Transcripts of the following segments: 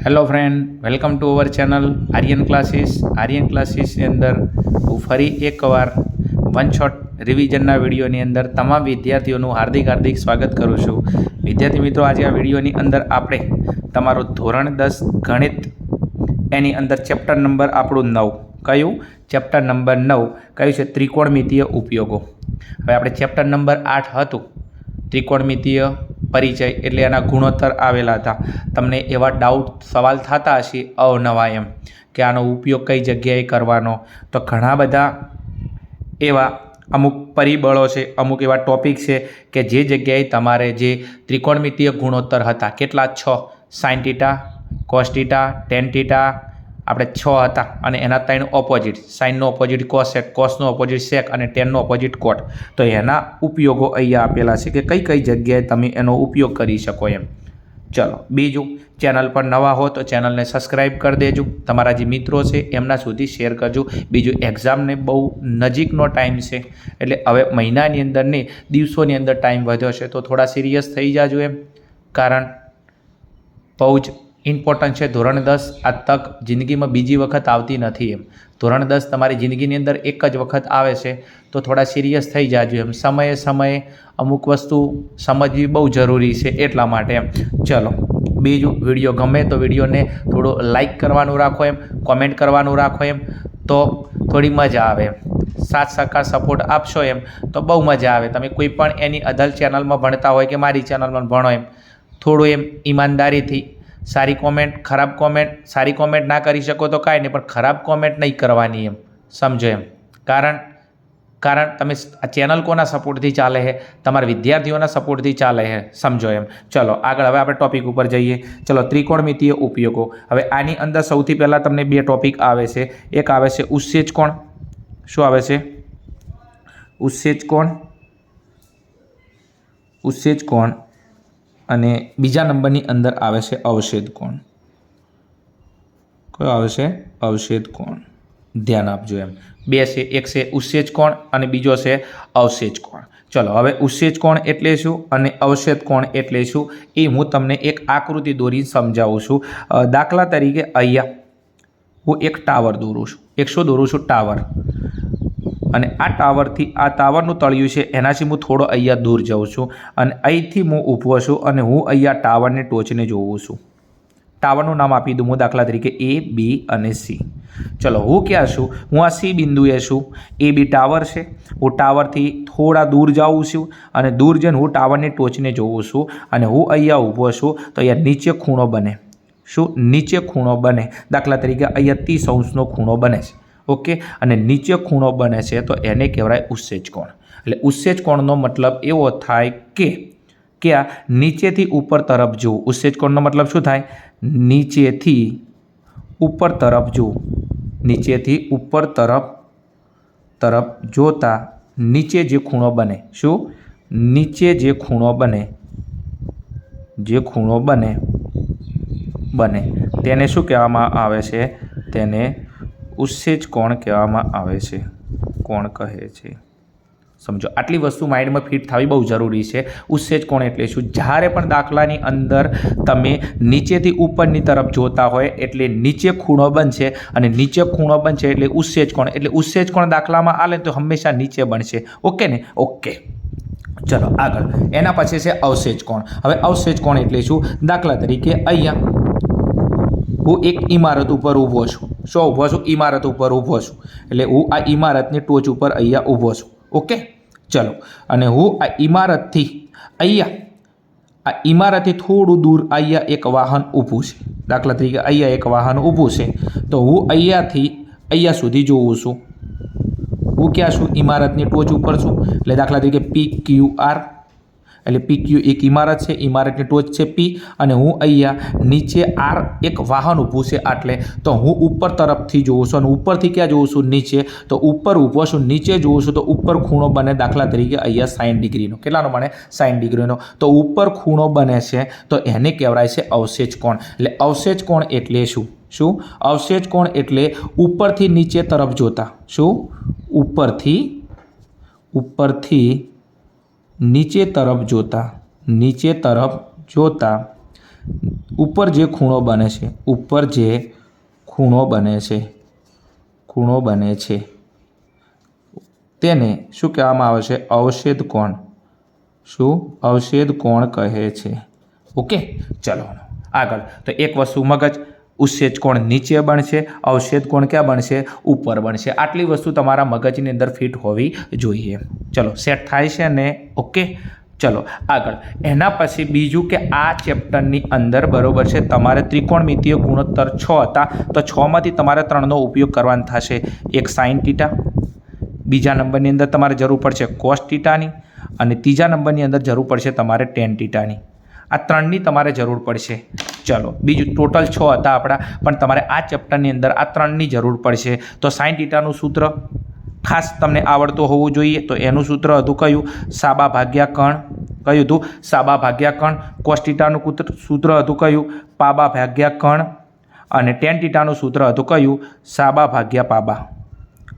Hello friend, welcome to our channel Aryan classes. Aryan ક્લાસીસની અંદર હું ફરી એકવાર વન શોટ રિવિઝનના વિડીયોની અંદર તમામ વિદ્યાર્થીઓનું હાર્દિક સ્વાગત કરું છું. વિદ્યાર્થી મિત્રો, આજે આ વિડીયોની અંદર આપણે તમારું ધોરણ 10 ગણિત એની અંદર ચેપ્ટર નંબર આપણું 9 કયું? ચેપ્ટર નંબર 9 કયું છે? ત્રિકોણમિતીય ઉપયોગો. હવે આપણે ચેપ્ટર નંબર 8 હતું ત્રિકોણમિતીય પરિચય, એટલે એના ગુણોત્તર આવેલા હતા. તમને એવા ડાઉટ સવાલ થતા હશે અવનવા એમ કે આનો ઉપયોગ કઈ જગ્યાએ કરવાનો. તો ઘણા બધા એવા અમુક પરિબળો છે, અમુક એવા ટોપિક છે કે જે જગ્યાએ તમારે જે ત્રિકોણમિતીય ગુણોત્તર હતા, કેટલા? 6, sine theta, cos theta, ten theta, આપણે 6 હતા અને એના 3 ઓપોઝિટ. સાઇનનો ઓપોઝિટ કોસેક, કોસનો ઓપોઝિટ સેક અને ટેનનો ઓપોઝિટ કોટ. તો એના ઉપયોગો અહીંયા આપેલા છે કે કઈ કઈ જગ્યાએ તમે એનો ઉપયોગ કરી શકો એમ. ચલો, બીજું, ચેનલ પર નવા હો તો ચેનલને સબસ્ક્રાઈબ કરી દેજો. તમારા જે મિત્રો છે એમના સુધી શેર કરજો. બીજું, એક્ઝામને બહુ નજીકનો ટાઈમ છે, એટલે હવે મહિનાની અંદર ને દિવસોની અંદર ટાઈમ વધ્યો છે, તો થોડા સિરિયસ થઈ જાજો એમ. કારણ બહુ જ ઇમ્પોર્ટન્ટ છે. ધોરણ 10 આ તક જિંદગીમાં બીજી વખત આવતી નથી એમ. ધોરણ 10 તમારી જિંદગીની અંદર એક જ વખત આવે છે, તો થોડા સિરિયસ થઈ જાજો એમ. સમયે અમુક વસ્તુ સમજવી બહુ જરૂરી છે, એટલા માટે એમ. ચલો, બીજું, વિડીયો ગમે તો વિડીયોને થોડું લાઇક કરવાનું રાખો એમ, કોમેન્ટ કરવાનું રાખો એમ, તો થોડી મજા આવે એમ. સાથ સહકાર સપોર્ટ આપશો એમ તો બહુ મજા આવે. તમે કોઈ પણ એની અધર ચેનલમાં ભણતા હોય કે મારી ચેનલમાં ભણો એમ, થોડું એમ ઈમાનદારીથી સારી કોમેન્ટ, ખરાબ કોમેન્ટ, સારી કોમેન્ટ ના કરી શકો તો કાંઈ નહીં, પણ ખરાબ કોમેન્ટ નહીં કરવાની એમ, સમજો એમ. કારણ તમે આ ચેનલ કોના સપોર્ટથી ચાલે છે? તમારા વિદ્યાર્થીઓના સપોર્ટથી ચાલે છે, સમજો એમ. ચલો આગળ, હવે આપણે ટોપિક ઉપર જઈએ. ચલો, ત્રિકોણમિતીય ઉપયોગો. હવે આની અંદર સૌથી પહેલાં તમને 2 ટોપિક આવે છે. એક આવે છે ઉત્સેચ કોણ. શું આવે છે? ઉત્સેચ કોણ. અને બીજા નંબરની અંદર આવે છે અવક્ષેદ કોણ. કયો આવે છે? અવક્ષેદ કોણ. ધ્યાન આપજો એમ. 2 છે, એક છે ઉત્સેચ કોણ અને બીજો છે અવક્ષેદ કોણ. ચલો, હવે ઉત્સેચ કોણ એટલે શું અને અવક્ષેદ કોણ એટલે શું એ હું તમને એક આકૃતિ દોરીને સમજાવું છું. દાખલા તરીકે અહીંયા હું એક ટાવર દોરું છું. એક શું દોરું છું? ટાવર. અને આ ટાવરથી, આ ટાવરનું તળિયું છે એનાથી હું થોડો અહીંયા દૂર જાઉં છું અને અહીંથી હું ઊભો છું અને હું અહીંયા ટાવરની ટોચને જોઉં છું. ટાવરનું નામ આપી દઉં હું, દાખલા તરીકે A, B અને C. ચલો, હું ક્યાં છું? હું આ C બિંદુએ છું. A, B ટાવર છે. હું ટાવરથી થોડા દૂર જાઉં છું અને દૂર જઈને હું ટાવરની ટોચને જોઉં છું અને હું અહીંયા ઊભો છું. તો અહીંયા નીચે ખૂણો બને. શું? નીચે ખૂણો બને. દાખલા તરીકે અહીંયા 30° ખૂણો બને છે. ઓકે, અને નીચે ખૂણો બને છે તો એને કહેવાય ઉત્સેચ કોણ. એટલે ઉત્સેચ કોણનો મતલબ એવો થાય કે આ નીચેથી ઉપર તરફ જોવું. ઉત્સેચ કોણનો મતલબ શું થાય? નીચેથી ઉપર તરફ જોવું. નીચેથી ઉપર તરફ જોતા નીચે જે ખૂણો બને. શું? નીચે જે ખૂણો બને તેને શું કહેવામાં આવે છે? તેને ઉત્સેચ કોણ કહેવામાં આવે છે. કોણ કહે છે, સમજો. આટલી વસ્તુ માઇન્ડમાં ફિટ થવી બહુ જરૂરી છે. ઉત્સેચ કોણ એટલે શું? જ્યારે પણ દાખલાની અંદર તમે નીચેથી ઉપરની તરફ જોતા હોય એટલે નીચે ખૂણો બનશે અને નીચે ખૂણો બનશે એટલે ઉત્સેચ કોણ. એટલે ઉત્સેચ કોણ દાખલામાં આલે તો હંમેશા નીચે બનશે. ઓકે ને? ઓકે, ચલો આગળ. એના પછી છે અવક્ષેચ કોણ. હવે અવક્ષેચ કોણ એટલે શું? દાખલા તરીકે અહીંયા હું એક ઇમારત ઉપર ઊભો છું. શું ઊભો છું? ઇમારત ઉપર ઊભો છું. એટલે હું આ ઇમારતની ટોચ ઉપર અહીંયા ઊભો છું. ઓકે, ચલો. અને હું આ ઇમારતથી થોડું દૂર અહીંયા એક વાહન ઊભું છે. દાખલા તરીકે અહીંયા એક વાહન ઊભું છે, તો હું અહીંયાથી અહીંયા સુધી જોઉં છું. હું ક્યાં છું? ઇમારતની ટોચ ઉપર છું. એટલે દાખલા તરીકે PQR. એટલે PQ એક ઇમારત છે, ઇમારતની ટોચ છે P, અને હું અહીંયા નીચે R એક વાહન ઊભું છે. એટલે તો હું ઉપર તરફથી જોઉં છું અને ઉપરથી ક્યાં જોઉં છું? નીચે. તો ઉપર ઊભો છું, નીચે જોઉં છું, તો ઉપર ખૂણો બને. દાખલા તરીકે અહીંયા 60°નો. કેટલાનો બને? 60°નો. તો ઉપર ખૂણો બને છે તો એને કહેવાય છે અવક્ષેચ કોણ. એટલે અવક્ષેચ કોણ એટલે શું? શું? અવક્ષેચ કોણ એટલે ઉપરથી નીચે તરફ જોતા. શું? ઉપરથી નીચે તરફ જોતા ઉપર જે ખૂણો બને છે, ઉપર જે ખૂણો બને છે તેને શું કહેવામાં આવે છે? અવક્ષેદ કોણ. શું? અવક્ષેદ કોણ કહે છે. ઓકે, ચલો આગળ. તો એક વસ્તુ મગજ, ઉત્સેજ કોણ નીચે બનશે, અવક્ષેદ કોણ ક્યાં બનશે? ઉપર બનશે. આટલી વસ્તુ તમારા મગજની અંદર ફિટ હોવી જોઈએ. ચલો, સેટ થાય છે ને? ઓકે, ચલો આગળ. એના પછી બીજું કે આ ચેપ્ટરની અંદર બરોબર છે તમારે ત્રિકોણમિતીય ગુણોત્તર 6 હતા, તો 6માંથી તમારે 3નો ઉપયોગ કરવાનો થશે. એક સાઇન થીટા, બીજા નંબરની અંદર તમારે જરૂર પડશે કોસ થીટાની, અને ત્રીજા નંબરની અંદર જરૂર પડશે તમારે ટેન થીટાની. આ 3ની તમારે જરૂર પડશે. ચલો, બીજું ટોટલ 6 હતા આપણા, પણ તમારે આ ચેપ્ટરની અંદર આ 3ની જરૂર પડશે. તો સાઇન થીટાનું સૂત્ર ખાસ તમને આવડતું હોવું જોઈએ. તો એનું સૂત્ર હતું કયું? સાબા ભાગ્યા કણ. કયું હતું? સાબા ભાગ્યા કણ. કોસ થીટાનું સૂત્ર હતું કયું? પાબા ભાગ્યા કણ. અને ટેન થીટાનું સૂત્ર હતું કયું? સાબા ભાગ્યા પાબા.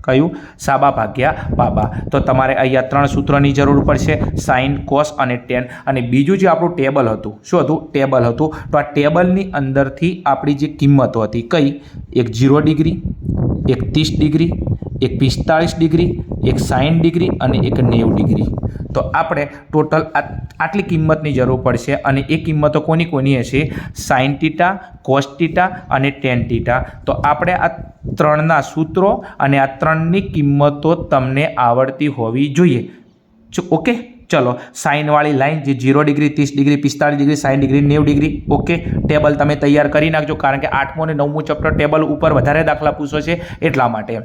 કયું? સાબા ભાગ્યા પાબા. તો તમારે અહીંયા 3 સૂત્રોની જરૂર પડશે, સાઇન, કોસ અને ટેન. અને બીજું જે આપણું ટેબલ હતું, શું હતું? ટેબલ હતું. તો આ ટેબલની અંદરથી આપણી જે કિંમતો હતી કઈ? એક 0 ડિગ્રી, એક 30 ડિગ્રી, એક 45 ડિગ્રી, એક 60 ડિગ્રી અને એક 90 ડિગ્રી. તો આપણે ટોટલ આટલી કિંમતની જરૂર પડશે. અને એ કિંમતો કોની હશે? સાઇન થીટા, કોસ થીટા અને ટેન થીટા. તો આપણે આ 3ના સૂત્રો અને આ 3ની કિંમતો તમને આવડતી હોવી જોઈએ. ઓકે, ચલો. સાઇનવાળી લાઈન જે 0 degree, 30 degree, 45 degree, 60 degree, 90 degree. Okay, table તમે તૈયાર કરી નાખજો, કારણ કે 8મું અને 9મું ચેપ્ટર ટેબલ ઉપર વધારે દાખલા પૂછો છે એટલા માટે.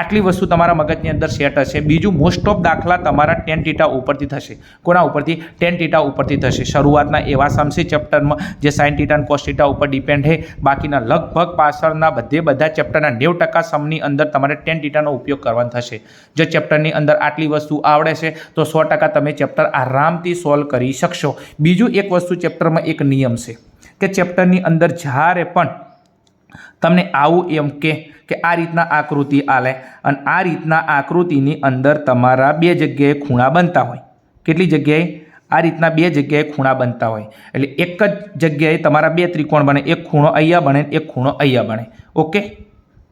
આટલી વસ્તુ તમારા મગજની અંદર સેટ હશે. બીજું, મોસ્ટ ઓફ દાખલા તમારા ટેન થીટા ઉપરથી થશે. કોના ઉપરથી? ટેન થીટા ઉપરથી થશે. શરૂઆતના એવા સમ છે ચેપ્ટરમાં જે સાઇન થીટા અને કોસ થીટા ઉપર ડિપેન્ડ છે. બાકીના લગભગ પાછળના બધા ચેપ્ટરના 90% સમની અંદર તમારે ટેન થીટાનો ઉપયોગ કરવાનો થશે. જો ચેપ્ટરની અંદર આટલી વસ્તુ આવડે છે તો 100% તમે ચેપ્ટર આરામથી સોલ્વ કરી શકશો. બીજું એક વસ્તુ ચેપ્ટરમાં એક નિયમ છે કે ચેપ્ટરની અંદર જ્યારે પણ તમને આવું એમ કે આ રીતના આકૃતિ આલે અને આ રીતના આકૃતિની અંદર તમારા 2 જગ્યાએ ખૂણા બનતા હોય. કેટલી જગ્યાએ? આ રીતના 2 જગ્યાએ ખૂણા બનતા હોય. એટલે એક જ જગ્યાએ તમારા 2 ત્રિકોણ બને, એક ખૂણો અહીંયા બને, એક ખૂણો અહીંયા બને. ઓકે,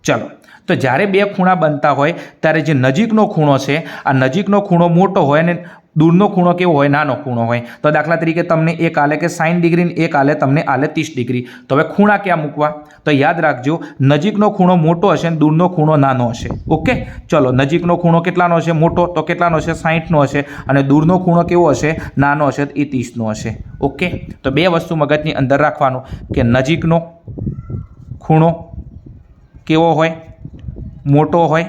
ચલો. તો જ્યારે 2 ખૂણા બનતા હોય ત્યારે જે નજીકનો ખૂણો છે, આ નજીકનો ખૂણો મોટો હોય ને દૂરનો ખૂણો કેવો હોય? નાનો ખૂણો હોય. તો દાખલા તરીકે તમને એક આલે કે 60 ડિગ્રી ને એક આલે તમને આલે 30 ડિગ્રી. તો હવે ખૂણા ક્યાં મૂકવા? તો યાદ રાખજો, નજીકનો ખૂણો મોટો હશે અને દૂરનો ખૂણો નાનો હશે. ઓકે, ચલો. નજીકનો ખૂણો કેટલાનો હશે? મોટો. તો કેટલાનો હશે? 60નો હશે. અને દૂરનો ખૂણો કેવો હશે? નાનો હશે, એ 30નો હશે. ઓકે, તો 2 વસ્તુ મગજની અંદર રાખવાનું કે નજીકનો ખૂણો કેવો હોય? મોટો હોય.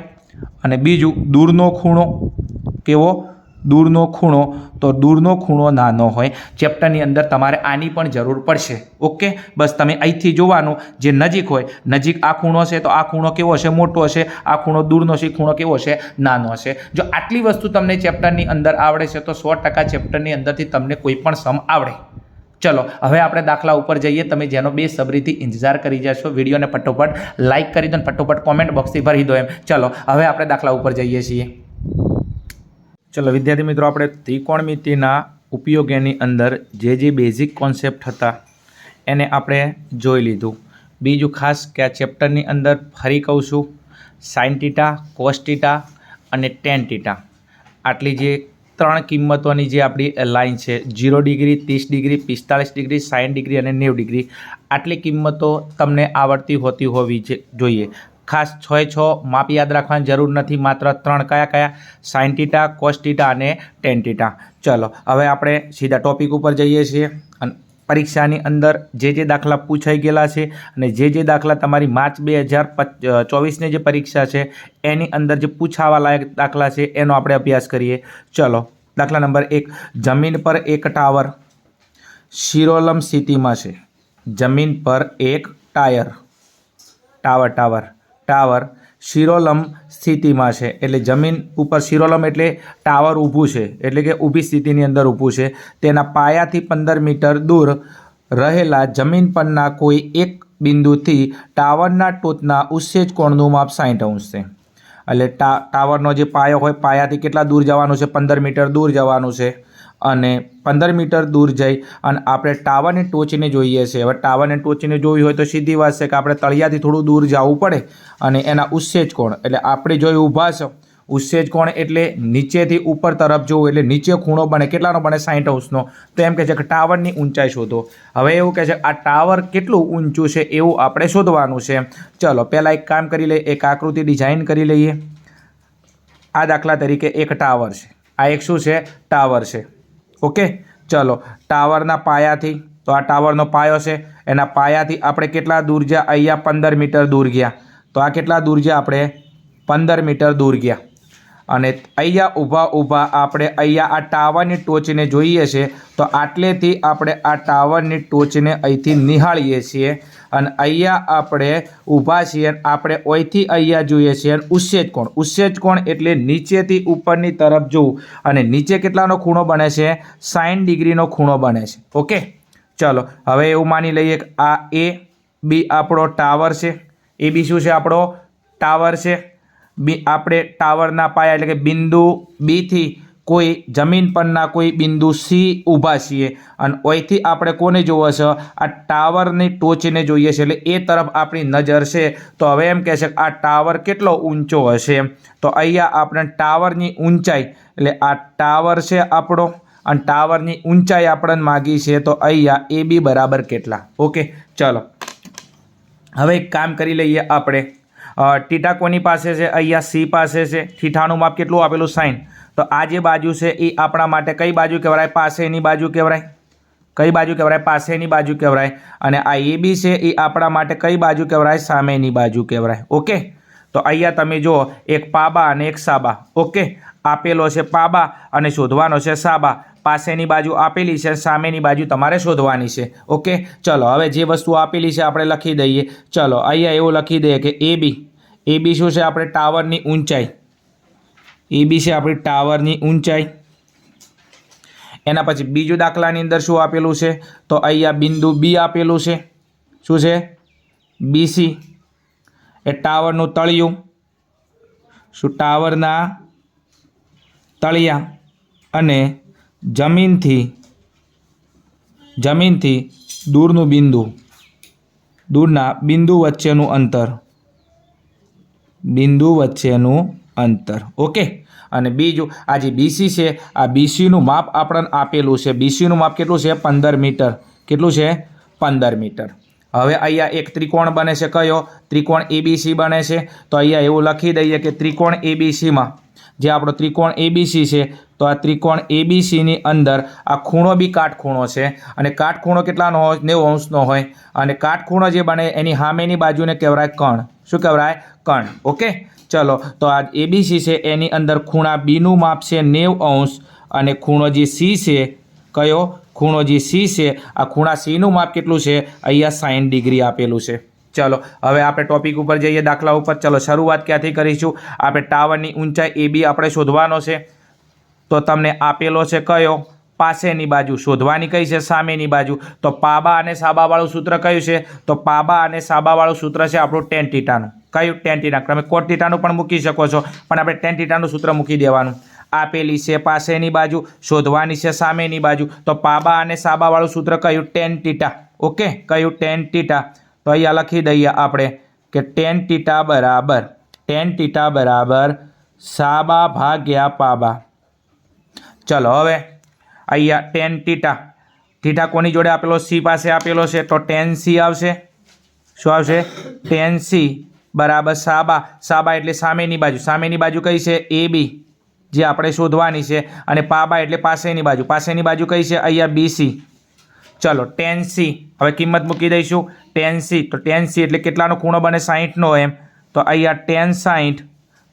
અને બીજું, દૂરનો ખૂણો કેવો? દૂરનો ખૂણો. તો દૂરનો ખૂણો નાનો હોય. ચેપ્ટરની અંદર તમારે આની પણ જરૂર પડશે. ઓકે, બસ તમે અહીંથી જોવાનું, જે નજીક હોય, નજીક આ ખૂણો છે તો આ ખૂણો કેવો હશે? મોટો હશે. આ ખૂણો દૂરનો છે, ખૂણો કેવો હશે? નાનો હશે. જો આટલી વસ્તુ તમને ચેપ્ટરની અંદર આવડે છે તો 100% ચેપ્ટરની અંદરથી તમને કોઈ પણ સમ આવડે. ચલો, હવે આપણે દાખલા ઉપર જઈએ. તમે જેનો બેસબરીથી ઇંતજાર કરી જશો. વિડીયોને ફટોફટ લાઇક કરી દો અને ફટોફટ કોમેન્ટ બોક્સથી ભરી દો એમ. ચલો, હવે આપણે દાખલા ઉપર જઈએ છીએ. ચલો વિદ્યાર્થી મિત્રો, આપણે ત્રિકોણમિતિના ઉપયોગની અંદર જે બેઝિક કોન્સેપ્ટ હતા એને આપણે જોઈ લીધું. બીજું ખાસ કે આ ચેપ્ટરની અંદર ફરી કહું છું, સાઇન થીટા, કોસ થીટા અને ટેન થીટા, આટલી જે 3 કિંમતોની જે આપણી લાઈન છે, 0 ડિગ્રી, 30 ડિગ્રી, 45 ડિગ્રી, 60 ડિગ્રી અને 90 ડિગ્રી, આટલી કિંમતો તમને આવડતી હોવી જોઈએ. ખાસ 6 માપ યાદ રાખવાની જરૂર નથી, માત્ર 3 કયા? સાઇન થીટા, કોસ થીટા અને ટેન થીટા. ચલો, હવે આપણે સીધા ટોપિક ઉપર જઈએ છીએ. અને પરીક્ષાની અંદર જે દાખલા પૂછાઈ ગયેલા છે અને જે દાખલા તમારી માર્ચ 2024ની જે પરીક્ષા છે એની અંદર જે પૂછાવા લાયક દાખલા છે એનો આપણે અભ્યાસ કરીએ. ચલો, દાખલા નંબર 1. જમીન પર એક ટાવર શિરોલંબ સ્થિતિમાં છે. જમીન પર એક ટાવર શિરોલંબ સ્થિતિમાં છે. એટલે જમીન ઉપર શિરોલંબ એટલે ટાવર ઊભું છે, એટલે કે ઊભી સ્થિતિની અંદર ઊભું છે. તેના પાયાથી 15 મીટર દૂર રહેલા જમીન પરના કોઈ એક બિંદુથી ટાવરના ટોચના ઉત્સેજ કોણનું માપ 60 અંશ છે. એટલે ટાવરનો જે પાયો હોય, પાયાથી કેટલા દૂર જવાનું છે? 15 મીટર દૂર જવાનું છે. અને 15 મીટર દૂર જઈ અને આપણે ટાવરની ટોચને જોઈએ છે. હવે ટાવરની ટોચને જોવી હોય તો સીધી વાત છે કે આપણે તળિયાથી થોડું દૂર જવું પડે અને એના ઉત્સેજ કોણ એટલે આપણે જો ઊભા છો ઉત્સેજ કોણ એટલે નીચેથી ઉપર તરફ જોવું એટલે નીચે ખૂણો બને કેટલાનો બને 60 અંશનો. તો એમ કહે છે કે ટાવરની ઊંચાઈ શોધો. હવે એવું કહે છે આ ટાવર કેટલું ઊંચું છે એવું આપણે શોધવાનું છે. ચલો પહેલાં એક કામ કરી લઈએ, એક આકૃતિ ડિઝાઇન કરી લઈએ. આ દાખલા તરીકે એક ટાવર છે, આ એક શું છે ટાવર છે. ઓકે ચલો ટાવરના પાયાથી તો આ ટાવરનો પાયો છે એના પાયાથી આપણે કેટલા દૂર ગયા અહીંયા 15 મીટર દૂર ગયા. તો આ કેટલા દૂર ગયા આપણે 15 મીટર દૂર ગયા અને અહીંયા ઊભા આપણે અહીંયા આ ટાવરની ટોચને જોઈએ છે તો આટલેથી આપણે આ ટાવરની ટોચને અહીંથી નિહાળીએ છીએ અને અહીંયા આપણે ઊભા છીએ અને આપણે અહીંથી અહીંયા જોઈએ છીએ અને ઉત્સેજ કોણ એટલે નીચેથી ઉપરની તરફ જોવું અને નીચે કેટલાનો ખૂણો બને છે 60 ડિગ્રીનો ખૂણો બને છે. ઓકે ચલો હવે એવું માની લઈએ કે આ એ બી આપણો ટાવર છે. એ બી શું છે આપણો ટાવર છે. આપણે ટાવરના પાયા એટલે કે બિંદુ બીથી કોઈ જમીન પરના કોઈ બિંદુ સી ઊભા છીએ અને અહીંથી આપણે કોને જોવો છે આ ટાવરની ટોચને જોઈએ છે એટલે એ તરફ આપણી નજર છે. તો હવે એમ કહે છે કે આ ટાવર કેટલો ઊંચો હશે તો અહીંયા આપણે ટાવરની ઊંચાઈ એટલે આ ટાવર છે આપણો અને ટાવરની ઊંચાઈ આપણને માગી છે તો અહીંયા એ બી બરાબર કેટલા. ઓકે ચલો હવે એક કામ કરી લઈએ આપણે. થીટા કોની પાસે છે અહીંયા સી પાસે છે. થીટાનું માપ કેટલું આપેલું 60. તો આ જે બાજુ છે એ આપણા માટે કઈ બાજુ કહેવાય પાસેની બાજુ કહેવાય. કઈ બાજુ કહેવાય પાસેની બાજુ કહેવાય. અને આ એ બી છે એ આપણા માટે કઈ બાજુ કહેવાય સામેની બાજુ કહેવાય. ઓકે તો અહીંયા તમે જુઓ એક પાબા અને એક સાબા. ઓકે આપેલો છે પાબા અને શોધવાનો છે સાબા. પાસેની બાજુ આપેલી છે સામેની બાજુ તમારે શોધવાની છે. ઓકે ચલો હવે જે વસ્તુ આપેલી છે આપણે લખી દઈએ. ચલો અહીંયા એવું લખી દઈએ કે એ બી શું છે આપણે ટાવરની ઊંચાઈ. એ બી છે આપણી ટાવરની ઊંચાઈ. એના પછી બીજું દાખલાની અંદર શું આપેલું છે તો અહીંયા બિંદુ બી આપેલું છે. શું છે બીસી એ ટાવરનું તળિયું. શું ટાવરના તળિયા અને જમીનથી દૂરનું દૂરના બિંદુ વચ્ચેનું અંતર. ઓકે અને બીજું આ જે બીસી છે આ બીસીનું માપ આપણને આપેલું છે. બીસીનું માપ કેટલું છે 15 મીટર. કેટલું છે 15 મીટર. હવે અહીંયા એક ત્રિકોણ બને છે કયો ત્રિકોણ એબીસી બને છે. તો અહીંયા એવું લખી દઈએ કે ત્રિકોણ એબીસીમાં જે આપણો ત્રિકોણ એબીસી છે તો આ ત્રિકોણ એબીસીની અંદર આ ખૂણો બી કાટખૂણો છે અને કાટખૂણો કેટલાનો હોય 90 અંશનો હોય અને કાટખૂણો જે બને એની સામેની બાજુને કહેવાય કણ. શું કહેવાય કણ. ઓકે ચલો તો આ એબીસી છે એની અંદર ખૂણા બીનું માપ છે 90 અંશ અને ખૂણો જે સી છે કયો ખૂણો જે સી છે આ ખૂણા સીનું માપ કેટલું છે અહીંયા 60 ડિગ્રી આપેલું છે. ચલો હવે આપણે ટોપિક ઉપર જઈએ દાખલા ઉપર. ચલો શરૂઆત ક્યાંથી કરીશું આપણે ટાવરની ઊંચાઈ એ બી આપણે શોધવાનો છે. તો તમને આપેલો છે કયો પાસેની બાજુ શોધવાની કઈ છે સામેની બાજુ. તો પાબા અને સાબાવાળું સૂત્ર કયું છે તો પાબા અને સાબાવાળું સૂત્ર છે આપણું tan થીટાનું. કયું tan થીટા. તમે cot થીટાનું પણ મૂકી શકો છો પણ આપણે tan થીટાનું સૂત્ર મૂકી દેવાનું. આપેલી છે પાસેની બાજુ શોધવાની છે સામેની બાજુ. તો પાબા અને સાબાવાળું સૂત્ર કયું tan થીટા. ઓકે કયું tan થીટા. તો અહીંયા લખી દઈએ આપણે કે tan થીટા બરાબર સાબા ભાગ્યા પાબા. ચલો હવે અહીંયા tan થીટા કોની જોડે આપેલો સી પાસે આપેલો છે તો tan સી આવશે. શું આવશે tan સી બરાબર સાબા એટલે સામેની બાજુ કઈ છે એ બી જે આપણે શોધવાની છે અને પાબા એટલે પાસેની બાજુ કઈ છે અહીંયા બીસી. ચલો tan સી હવે કિંમત મૂકી દઈશું tan સી. તો tan સી એટલે કેટલાનો ખૂણો બને 60નો એમ. તો અહીંયા tan 60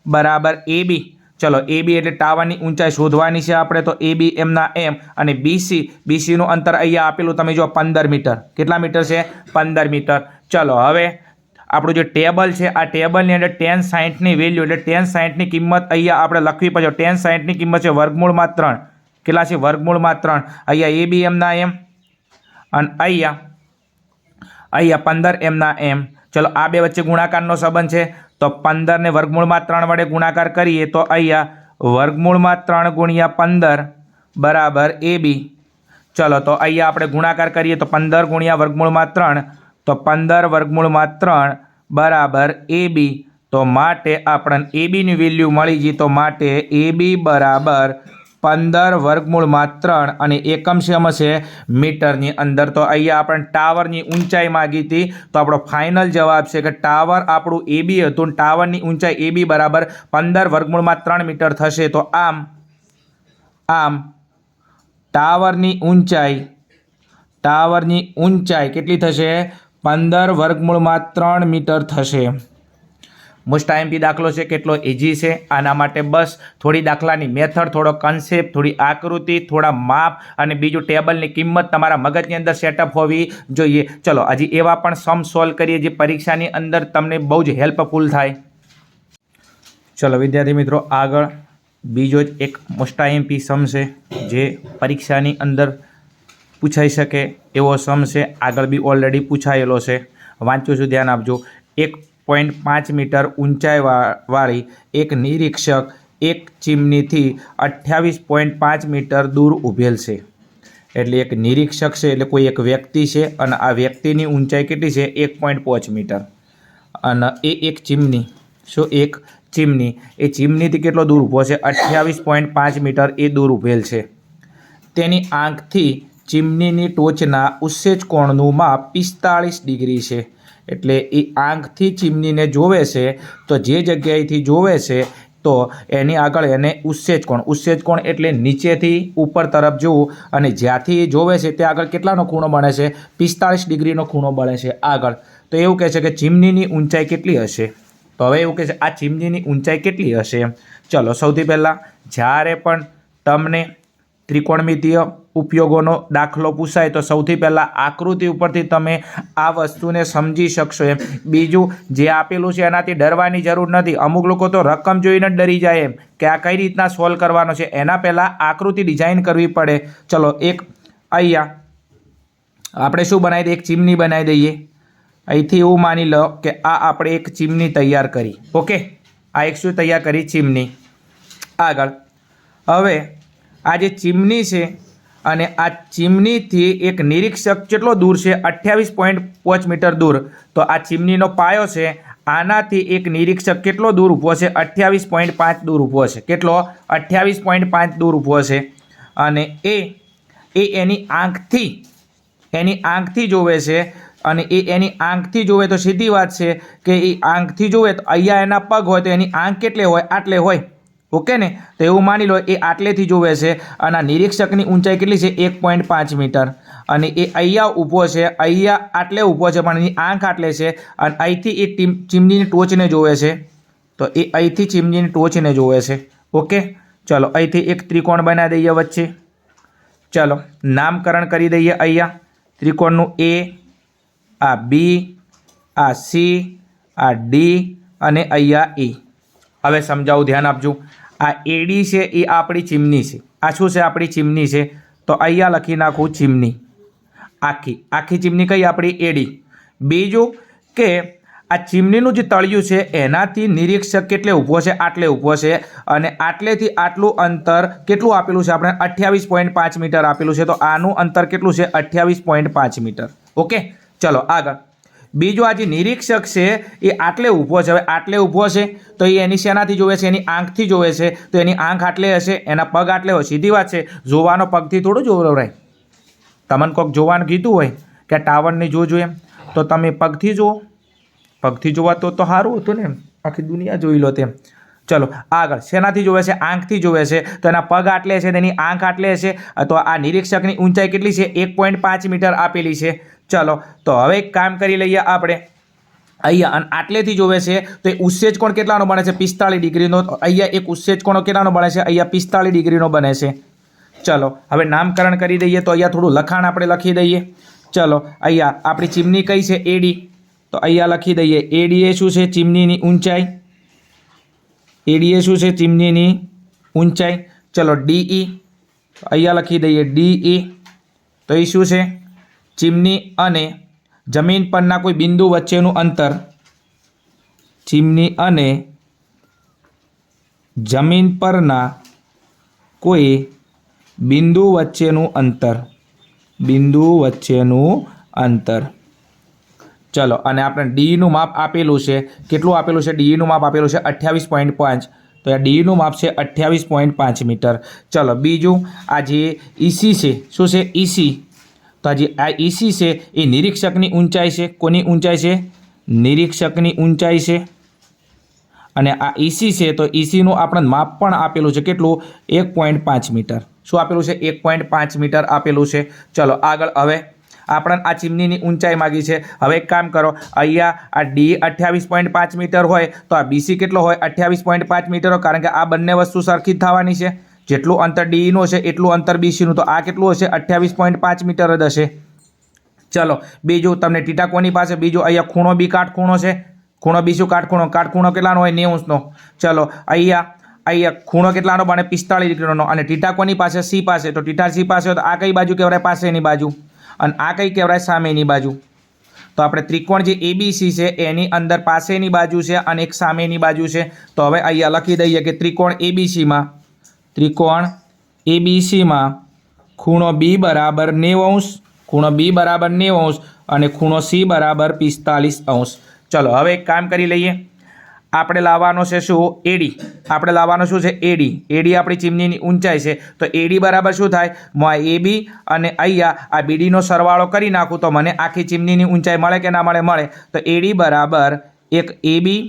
બરાબર એ બી. ચલો એ બી એટલે ટાવરની ઊંચાઈ શોધવાની છે આપણે તો એ બી એમના એમ અને બીસીનું અંતર અહીંયા આપેલું તમે જો 15 મીટર. કેટલા મીટર છે 15 મીટર. ચલો હવે આપણું જે ટેબલ છે આ ટેબલની અંદર tan 60ની વેલ્યુ એટલે tan 60ની કિંમત અહીંયા આપણે લખવી પડશે. tan 60ની કિંમત છે વર્ગમૂળમાં 3. કેટલા છે વર્ગમૂળમાં 3. અહીંયા એ બી એમના એમ અને અહીંયા 15 એમના એમ. ચલો આ બે વચ્ચે ગુણાકારનો સંબંધ છે તો 15 ને વર્ગમૂળમાં 3 વડે ગુણાકાર કરીએ તો અહીંયા વર્ગમૂળમાં 3 ગુણ્યા 15 બરાબર AB. ચલો તો અહીંયા આપણે ગુણાકાર કરીએ તો 15 ગુણ્યા વર્ગમૂળમાં 3 તો 15 વર્ગમૂળમાં 3 બરાબર AB. તો માટે આપણને ABની વેલ્યુ મળી ગઈ. તો માટે AB બરાબર 15 વર્ગમૂળમાં 3 અને એકમ શેમ હશે મીટરની અંદર. તો અહીંયા આપણને ટાવરની ઊંચાઈ માગી હતી. તો આપણો ફાઇનલ જવાબ છે કે ટાવર આપણું AB હતું. ટાવરની ઊંચાઈ AB બરાબર 15 વર્ગમૂળમાં 3 મીટર થશે. તો આમ ટાવરની ઊંચાઈ કેટલી થશે? 15 વર્ગમૂળમાં 3 મીટર થશે. મોસ્ટ આઈએમપી દાખલો છે, કેટલો ઇઝી છે. આના માટે બસ થોડી દાખલાની મેથડ, થોડો કન્સેપ્ટ, થોડી આકૃતિ, થોડા માપ અને બીજું ટેબલની કિંમત તમારા મગજની અંદર સેટઅપ હોવી જોઈએ. ચલો હજી એવા પણ સમ સોલ્વ કરીએ જે પરીક્ષાની અંદર તમને બહુ જ હેલ્પફુલ થાય. ચલો વિદ્યાર્થી મિત્રો, આગળ બીજો જ એક મોસ્ટ આઈએમપી સમ છે જે પરીક્ષાની અંદર પૂછાઈ શકે એવો સમ છે. આગળ બી ઓલરેડી પૂછાયેલો છે. વાંચું છું, ધ્યાન આપજો. 1.5 મીટર ઊંચાઈવાળી એક નિરીક્ષક એક ચીમનીથી 28.5 મીટર દૂર ઊભેલ છે. એટલે એક નિરીક્ષક છે એટલે કોઈ એક વ્યક્તિ છે અને આ વ્યક્તિની ઊંચાઈ કેટલી છે? 1.5 મીટર. અને એ એક ચીમની એ ચીમનીથી કેટલો દૂર ઊભો છે? 28.5 મીટર એ દૂર ઊભેલ છે. તેની આંખથી ચીમનીની ટોચના ઉત્સેચ કોણનું માપ 45 ડિગ્રી છે. એટલે એ આંખથી ચીમનીને જોવે છે. તો જે જગ્યાએથી જોવે છે તો એની આગળ એને ઉત્સેચ કોણ એટલે નીચેથી ઉપર તરફ જોવું અને જ્યાંથી એ જોવે છે તે આગળ કેટલાનો ખૂણો બને છે? 45 ડિગ્રીનો ખૂણો બને છે આગળ. તો એવું કહે છે કે ચીમનીની ઊંચાઈ કેટલી હશે? તો હવે એવું કહે છે આ ચીમનીની ઊંચાઈ કેટલી હશે? ચલો સૌથી પહેલાં જ્યારે પણ તમને ત્રિકોણમિતીય ઉપયોગોનો દાખલો પૂછાય તો સૌથી પહેલાં આકૃતિ ઉપરથી તમે આ વસ્તુને સમજી શકશો એમ. બીજું જે આપેલું છે એનાથી ડરવાની જરૂર નથી. અમુક લોકો તો રકમ જોઈને જ ડરી જાય એમ કે આ કઈ રીતના સોલ્વ કરવાનો છે. એના પહેલાં આકૃતિ ડિઝાઇન કરવી પડે. ચલો એક અહીંયા આપણે શું બનાવી દઈએ? એક ચીમની બનાવી દઈએ. અહીંથી એવું માની લો કે આ આપણે એક ચીમની તૈયાર કરી. ઓકે, આ એક શું તૈયાર કરી? ચીમની. આગળ હવે આ જે ચીમની છે અને આ ચીમનીથી એક નિરીક્ષક કેટલો દૂર છે? 28.5 મીટર દૂર. તો આ ચીમનીનો પાયો છે. આનાથી એક નિરીક્ષક કેટલો દૂર ઊભો છે? 28.5 દૂર ઊભો છે. કેટલો? 28.5 દૂર ઊભો છે. અને એની આંખથી જોવે છે. અને એની આંખથી જોવે તો સીધી વાત છે કે એ આંખથી જોવે તો અહીંયા એના પગ હોય તો એની આંખ કેટલે હોય? આટલે હોય. ઓકે ને? તો એવું માની લો એ આટલેથી જોવે છે અને આ નિરીક્ષકની ઊંચાઈ કેટલી છે? 1.5 મીટર. અને એ અહીંયા ઊભો છે, અહીંયા આટલે ઊભો છે પણ એની આંખ આટલે છે. અને અહીંથી એ ચીમનીની ટોચને જોવે છે. તો એ અહીંથી ચીમનીની ટોચને જોવે છે. ઓકે, ચલો અહીંથી એક ત્રિકોણ બનાવી દઈએ વચ્ચે. ચલો નામકરણ કરી દઈએ. અહીંયા ત્રિકોણનું A, આ B, આ C, આ D અને અહીંયા E. હવે સમજાવું, ધ્યાન આપજો. આ AD છે એ આપણી ચીમની છે. આ શું છે? આપણી ચીમની છે. તો અહીંયા લખી નાખું ચીમની. આખી ચીમની કઈ? આપણી AD. બીજું કે આ ચીમનીનું જે તળિયું છે એનાથી નિરીક્ષક કેટલે ઊભો છે? આટલે ઊભો છે. અને આટલેથી આટલું અંતર કેટલું આપેલું છે? આપણે 28.5 મીટર આપેલું છે. તો આનું અંતર કેટલું છે? 28.5 મીટર. ઓકે, ચલો આગળ. બીજું આ જે નિરીક્ષક છે એ આટલે ઊભો છે. હવે આટલે ઊભો છે તો એ એની શેનાથી જોવે છે? એની આંખથી જોવે છે. તો એની આંખ આટલે હશે, એના પગ આટલે હોય. સીધી વાત છે. જોવાનો પગથી થોડું જોવરાય. તમને કોઈક જોવાનું કીધું હોય કે ટાવરને જોજો એમ, તો તમે પગથી જુઓ. પગથી જોવા તો સારું હતું ને, આખી દુનિયા જોઈ લો તેમ. ચલો આગળ શેનાથી જોવે છે? આંખથી જોવે છે. તો એના પગ આટલે છે, તેની આંખ આટલે છે. તો આ નિરીક્ષકની ઊંચાઈ કેટલી છે? 1.5 મીટર આપેલી છે. ચલો તો હવે એક કામ કરી લઈએ આપણે. અહીંયા અને આટલેથી જોવે છે તો એ ઉત્સેચ કોણ કેટલાનો બને છે? 45 ડિગ્રીનો. અહીંયા એક ઉત્સેચ કોણ કેટલાનો બને છે? અહીંયા 45 ડિગ્રીનો બને છે. ચલો હવે નામકરણ કરી દઈએ. તો અહીંયા થોડું લખાણ આપણે લખી દઈએ. ચલો અહીંયા આપણી ચીમની કઈ છે? AD. તો અહીંયા લખી દઈએ AD એ શું છે? ચીમનીની ઊંચાઈ. AD એ શું છે? ચીમનીની ઊંચાઈ. ચલો DE અહીંયા લખી દઈએ DE. તો એ શું છે? ચીમની અને જમીન પરના કોઈ બિંદુ વચ્ચેનું અંતર. ચીમની અને જમીન પરના કોઈ બિંદુ વચ્ચેનું અંતર, બિંદુ વચ્ચેનું અંતર। ચલો, અને આપણે ડીનું માપ આપેલું છે, કેટલું આપેલું છે? ડીનું માપ આપેલું છે 28.5, તો આ ડીનું માપ છે 28.5 મીટર। ચલો, બીજું આ જે ઈસી છે, શું છે? ઈસી, તો આ જે આ ઈસી છે એ નિરીક્ષકની ઊંચાઈ છે। કોની ઊંચાઈ છે? નિરીક્ષકની ઊંચાઈ છે। અને આ ઈસી છે તો ઈસીનું આપણને માપ પણ આપેલું છે, કેટલું? 1.5 મીટર। શું આપેલું છે? 1.5 મીટર આપેલું છે। ચલો આગળ, હવે આપણને આ ચીમનીની ઊંચાઈ માગી છે। હવે એક કામ કરો, અહીંયા આ ડી 28.5 મીટર હોય તો આ બીસી કેટલો હોય? 28.5 મીટર હોય, કારણ કે આ બંને વસ્તુ સરખી જ થવાની છે। જેટલું અંતર ડીનું હશે એટલું અંતર બીસીનું, તો આ કેટલું હશે? 28.5 મીટર જ હશે। ચલો, બીજું તમને ટીટા કોની પાસે? બીજું અહીંયા ખૂણો બી કાટખૂણો છે, ખૂણો બી શું? કાટખૂણો, કાટખૂણો કેટલાનો હોય? 90°નો। ચલો, અહીંયા ખૂણો કેટલાનો બને? 45 ડિગ્રીનો। અને ટીટા કોની પાસે? સી પાસે, તો ટીટા સી પાસે હોય તો આ કઈ બાજુ કહેવાય? પાસેની બાજુ। અને આ કઈ કહેવાય? સામેની બાજુ। તો આપણે ત્રિકોણ જે એબીસી છે એની અંદર પાસેની બાજુ છે અને એક સામેની બાજુ છે। તો હવે અહીંયા લખી દઈએ કે ત્રિકોણ એબીસીમાં ખૂણો બી બરાબર 90°, ખૂણો બી બરાબર 90° અને ખૂણો સી બરાબર 45°। ચલો, હવે એક કામ કરી લઈએ, આપણે લાવવાનો છે શું? એડી। આપણે લાવવાનો શું છે? એડી। એડી આપણી ચીમનીની ઊંચાઈ છે, તો એડી બરાબર શું થાય? એબી અને અહીંયા આ બીડીનો સરવાળો કરી નાખું તો મને આખી ચીમનીની ઊંચાઈ મળે કે ના મળે? મળે। તો એડી બરાબર એક એબી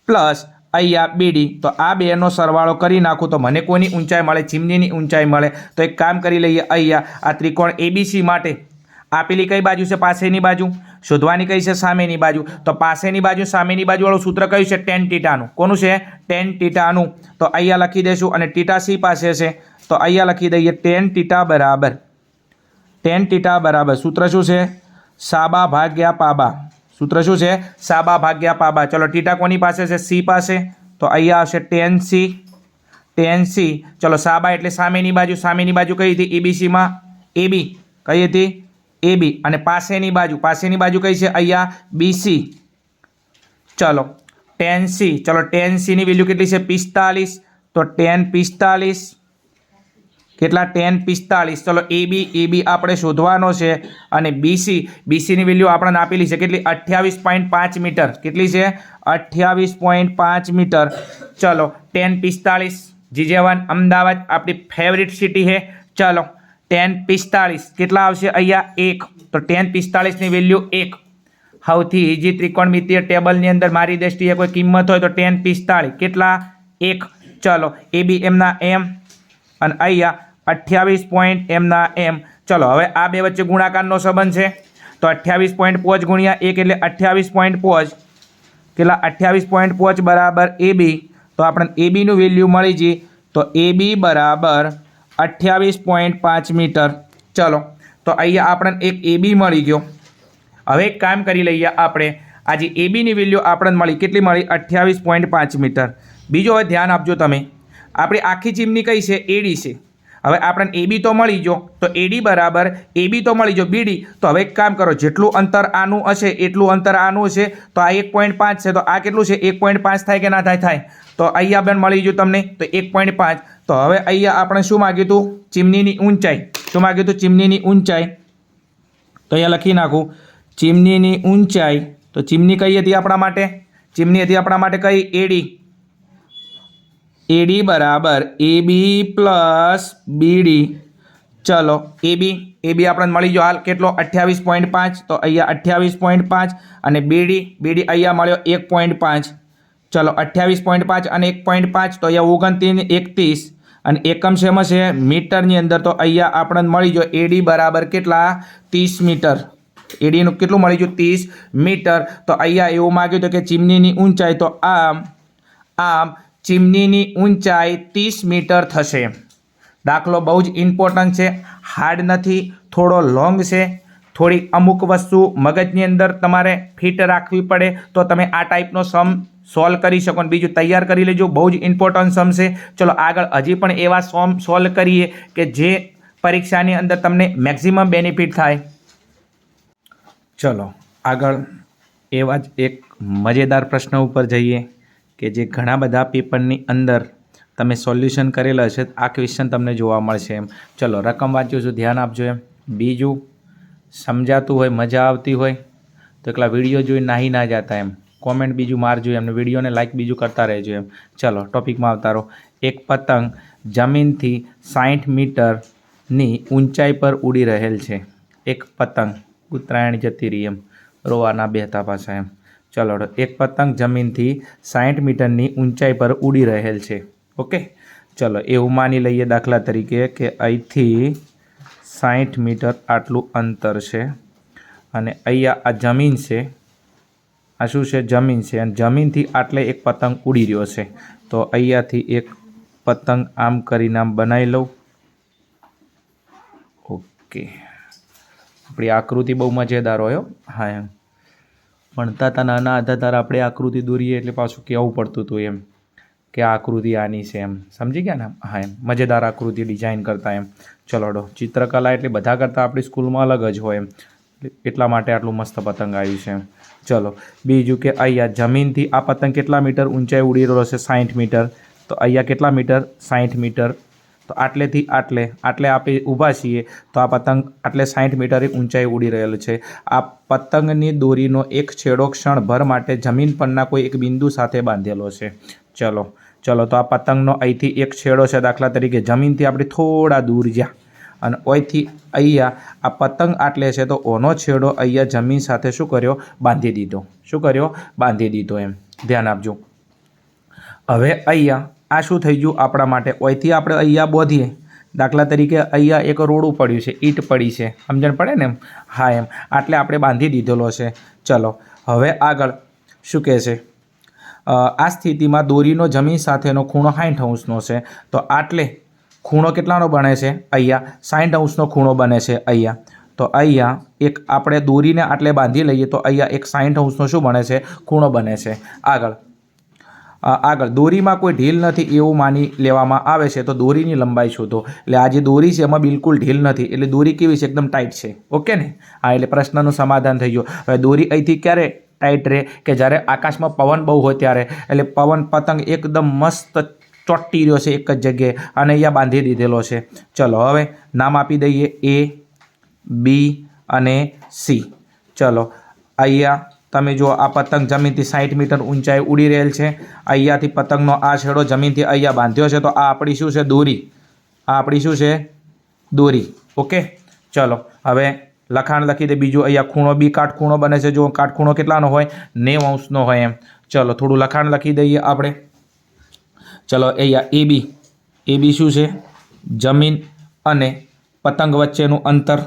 પ્લસ અહીંયા બીડી, તો આ બેનો સરવાળો કરી નાખું તો મને કોની ઊંચાઈ મળે? ચીમનીની ઊંચાઈ મળે। તો એક કામ કરી લઈએ, અહીંયા આ ત્રિકોણ એબીસી માટે આપેલી કઈ બાજુ છે? પાસેની બાજુ। શોધવાની કઈ છે? સામેની બાજુ। તો પાસેની બાજુ સામેની બાજુ વાળું સૂત્ર કયું છે? tan થીટાનું। કોનું છે? tan થીટાનું। તો અહીંયા લખી દઈશું, અને થીટા સી પાસે છે તો અહીંયા લખી દઈએ tan થીટા બરાબર સૂત્ર શું છે? સાબા ભાગ્યા પાબા। સૂત્ર શું છે? સાબા ભાગ્યા પાબા। ચલો, થીટા કોની પાસે છે? સી પાસે, તો અહીંયા આવશે tan સી। ચલો, સાબા એટલે સામેની બાજુ, સામેની બાજુ કઈ હતી? એબીસીમાં એબી કઈ હતી? એબી। અને પાસેની બાજુ કઈ છે? અહીંયા બીસી। ચલો, tan સી, ચલો tan સી ની વેલ્યુ કેટલી છે? 45, તો tan 45 કેટલા? tan 45। ચલો, એબી આપણે શોધવાનો છે, અને બીસીની વેલ્યુ આપણને આપેલી છે કેટલી? 28.5 મીટર। કેટલી છે? 28.5 મીટર। ચલો, tan 45, જીજેવાન અમદાવાદ આપણી ફેવરિટ સિટી છે। ચલો, tan 45 કેટલા આવશે? અહીંયા 1, તો tan 45 ની વેલ્યુ 1। સૌથી ઇઝી ત્રિકોણમિતિય ટેબલની અંદર મારી દ્રષ્ટિએ કોઈ કિંમત હોય તો tan 45 કેટલા? 1। ચલો, એબી એમના એમ અને અહીંયા 28 એમના એમ। ચલો, હવે આ બે વચ્ચે ગુણાકારનો સંબંધ છે, તો 28.5 ગુણ્યા 1 એટલે 28.5 કેટલા? 28.5 બરાબર એબી। તો આપણને એબીનું વેલ્યુ મળી ગઈ, તો એબી બરાબર 28.5 મીટર। ચલો, તો અહીંયા આપણને એક એબી મળી ગયો। હવે એક કામ કરી લઈએ, આપણે આજે એબીની વેલ્યુ આપણને મળી, કેટલી મળી? 28.5 મીટર। બીજો હવે ધ્યાન આપજો તમે, આપણી આખી ચીમની કઈ છે? એડી છે। હવે આપણને એબી તો મળી ગયો, તો એડી બરાબર એબી તો મળી ગયો, બીડી। તો હવે એક કામ કરો, જેટલું અંતર આનું હશે એટલું અંતર આનું હશે, તો આ 1.5 છે, તો આ કેટલું છે? 1.5 થાય કે ના થાય? થાય। તો અહીંયા પણ મળી ગયું તમને, તો 1.5। તો હવે અહીંયા આપણે શું માગ્યું હતું? ચીમનીની ઊંચાઈ। શું માગ્યું હતું? ચીમનીની ઊંચાઈ। તો અહીંયા લખી નાખું ચીમનીની ઊંચાઈ। તો ચીમની કઈ હતી આપણા માટે? ચીમની હતી આપણા માટે કઈ? એડી। એડી બરાબર એબી પ્લસ બીડી। ચલો, એબી આપણને મળી ગયો હાલ કેટલો? 28.5, તો અહીંયા 28.5 અને બીડી અહીંયા મળ્યો 1.5। ચલો, 28.5 અને 1.5, તો અહીંયા 29 31 અને એકમ શેમાં છે? મીટરની અંદર। તો અહીંયા આપણને મળી ગયો એડી બરાબર કેટલા? 30 મીટર। એડીનું કેટલું મળી ગયું? 30 મીટર। તો અહીંયા એવું માગ્યું હતું કે ચીમનીની ઊંચાઈ, તો આમ ચીમનીની ઊંચાઈ 30 મીટર થશે। દાખલો બહુ જ ઇમ્પોર્ટન્ટ છે, હાર્ડ નથી, થોડો લોંગ છે, થોડી અમુક વસ્તુ મગજની અંદર તમારે ફિટ રાખવી પડે તો તમે આ ટાઈપનો સમ સોલ્વ કરી શકો। બીજું તૈયાર કરી લેજો, બહુ જ ઇમ્પોર્ટન્ટ સમ છે। ચલો આગળ હજી પણ એવા સમ સોલ્વ કરીએ કે જે પરીક્ષાની અંદર તમને મેક્સિમમ બેનિફિટ થાય। ચલો આગળ એવા જ એક મજેદાર પ્રશ્ન ઉપર જઈએ કે જે ઘણા બધા પેપરની અંદર તમે સોલ્યુશન કરેલા હશે આ ક્વેશ્ચન તમને જોવા મળશે એમ. ચલો રકમ વાંચ્યું છું, ધ્યાન આપજો એમ. બીજું, સમજાતું હોય, મજા આવતી હોય તો એકલા વિડીયો જોઈ નાહી ના જતા એમ. કોમેન્ટ બીજું મારજો એમને, વિડીયોને લાઇક બીજું કરતા રહેજો એમ. ચલો ટોપિકમાં આવતા રહો. એક પતંગ જમીનથી 60 મીટરની ઊંચાઈ પર ઉડી રહેલ છે. એક પતંગ, ઉત્તરાયણ જતી રહી એમ, રોવાના બેહતા પાછા એમ. ચલો, એક પતંગ જમીનથી 60 મીટરની ઊંચાઈ પર ઉડી રહેલ છે. ઓકે, ચલો એવું માની લઈએ દાખલા તરીકે કે અહીંથી 60 મીટર આટલું અંતર છે અને અહીંયા આ જમીન છે. આ શું છે? જમીન છે. અને જમીનથી આટલે એક પતંગ ઉડી રહ્યો છે. તો અહીંયાથી એક પતંગ આમ કરીને આમ બનાવી લઉં. ઓકે, આપણી આકૃતિ બહુ મજેદાર હોય. હા એમ ભણતા હતા નાના હતા ત્યારે આપણે આકૃતિ દોરીએ એટલે પાછું કહેવું પડતું હતું એમ કે આ આકૃતિ આની છે એમ. સમજી ગયા ને? હા એમ મજેદાર આકૃતિ ડિઝાઇન કરતા એમ. ચલો ચિત્રકલા એટલે બધા કરતાં આપણી સ્કૂલમાં અલગ જ હોય એમ, એટલા માટે આટલું મસ્ત પતંગ આવ્યું છે એમ. ચલો બીજું કે અહીંયા જમીનથી આ પતંગ કેટલા મીટર ઊંચાઈ ઉડી રહ્યો છે? 60 મીટર. તો અહીંયા કેટલા મીટર? 60 મીટર. તો આટલેથી આટલે આપણે ઊભા છીએ તો આ પતંગ આટલે 60 મીટરની ઊંચાઈ ઉડી રહેલ છે. આ પતંગની દોરીનો એક છેડો ક્ષણભર માટે જમીન પરના કોઈ એક બિંદુ સાથે બાંધેલો છે. ચલો તો આ પતંગનો અહીંથી એક છેડો છે. દાખલા તરીકે જમીનથી આપણે થોડા દૂર જ્યાં અને અહીંથી અહીંયા આ પતંગ આટલે છે તો ઓનો છેડો અહીંયા જમીન સાથે શું કર્યો? બાંધી દીધો. શું કર્યો? બાંધી દીધો એમ. ધ્યાન આપજો. હવે અહીંયા આ શું થઈ ગયું આપણા માટે? અહીંથી આપણે અહીંયા બોધીએ. દાખલા તરીકે અહીંયા એક રોડું પડ્યું છે, ઈંટ પડી છે, સમજણ પડે ને એમ? હા એમ આટલે આપણે બાંધી દીધેલો છે. ચલો હવે આગળ શું કહે છે? આ સ્થિતિમાં દોરીનો જમીન સાથેનો ખૂણો 60 અંશનો છે. તો આટલે ખૂણો કેટલાનો બને છે? અહીંયા 60 અંશનો ખૂણો બને છે અહીંયા. તો અહીંયા એક આપણે દોરીને આટલે બાંધી લઈએ તો અહીંયા એક 60 અંશનો શું બને છે? ખૂણો બને છે. આગળ દોરીમાં કોઈ ઢીલ નથી એવું માની લેવામાં આવે છે તો દોરીની લંબાઈ શોધો. એટલે આ જે દોરી છે એમાં બિલકુલ ઢીલ નથી, એટલે દોરી કેવી છે? એકદમ ટાઈટ છે. ઓકે ને? હા, એટલે પ્રશ્નનું સમાધાન થઈ ગયું. હવે દોરી અહીંથી ક્યારે ટાઈટ રહે? કે જ્યારે આકાશમાં પવન બહુ હોય ત્યારે. એટલે પતંગ એકદમ મસ્ત ચોંટી રહ્યો છે એક જ જગ્યાએ અને અહીંયા બાંધી દીધેલો છે. ચલો હવે નામ આપી દઈએ A, B અને C. ચલો અહીંયા તમે જુઓ આ પતંગ જમીનથી 60 મીટર ઊંચાઈ ઉડી રહેલ છે. અહીંયાથી પતંગનો આ છેડો જમીનથી અહીંયા બાંધ્યો છે તો આ આપણી શું છે? દોરી. આ આપણી શું છે? દોરી. ઓકે, ચલો હવે લખાણ લખી દે. બીજું અહીંયા ખૂણો B કાટખૂણો બને છે. જો કાટખૂણો કેટલાનો હોય? 90 અંશનો હોય એમ. ચલો થોડું લખાણ લખી દઈએ આપણે. ચલો અહીંયા AB શું છે? જમીન અને પતંગ વચ્ચેનું અંતર.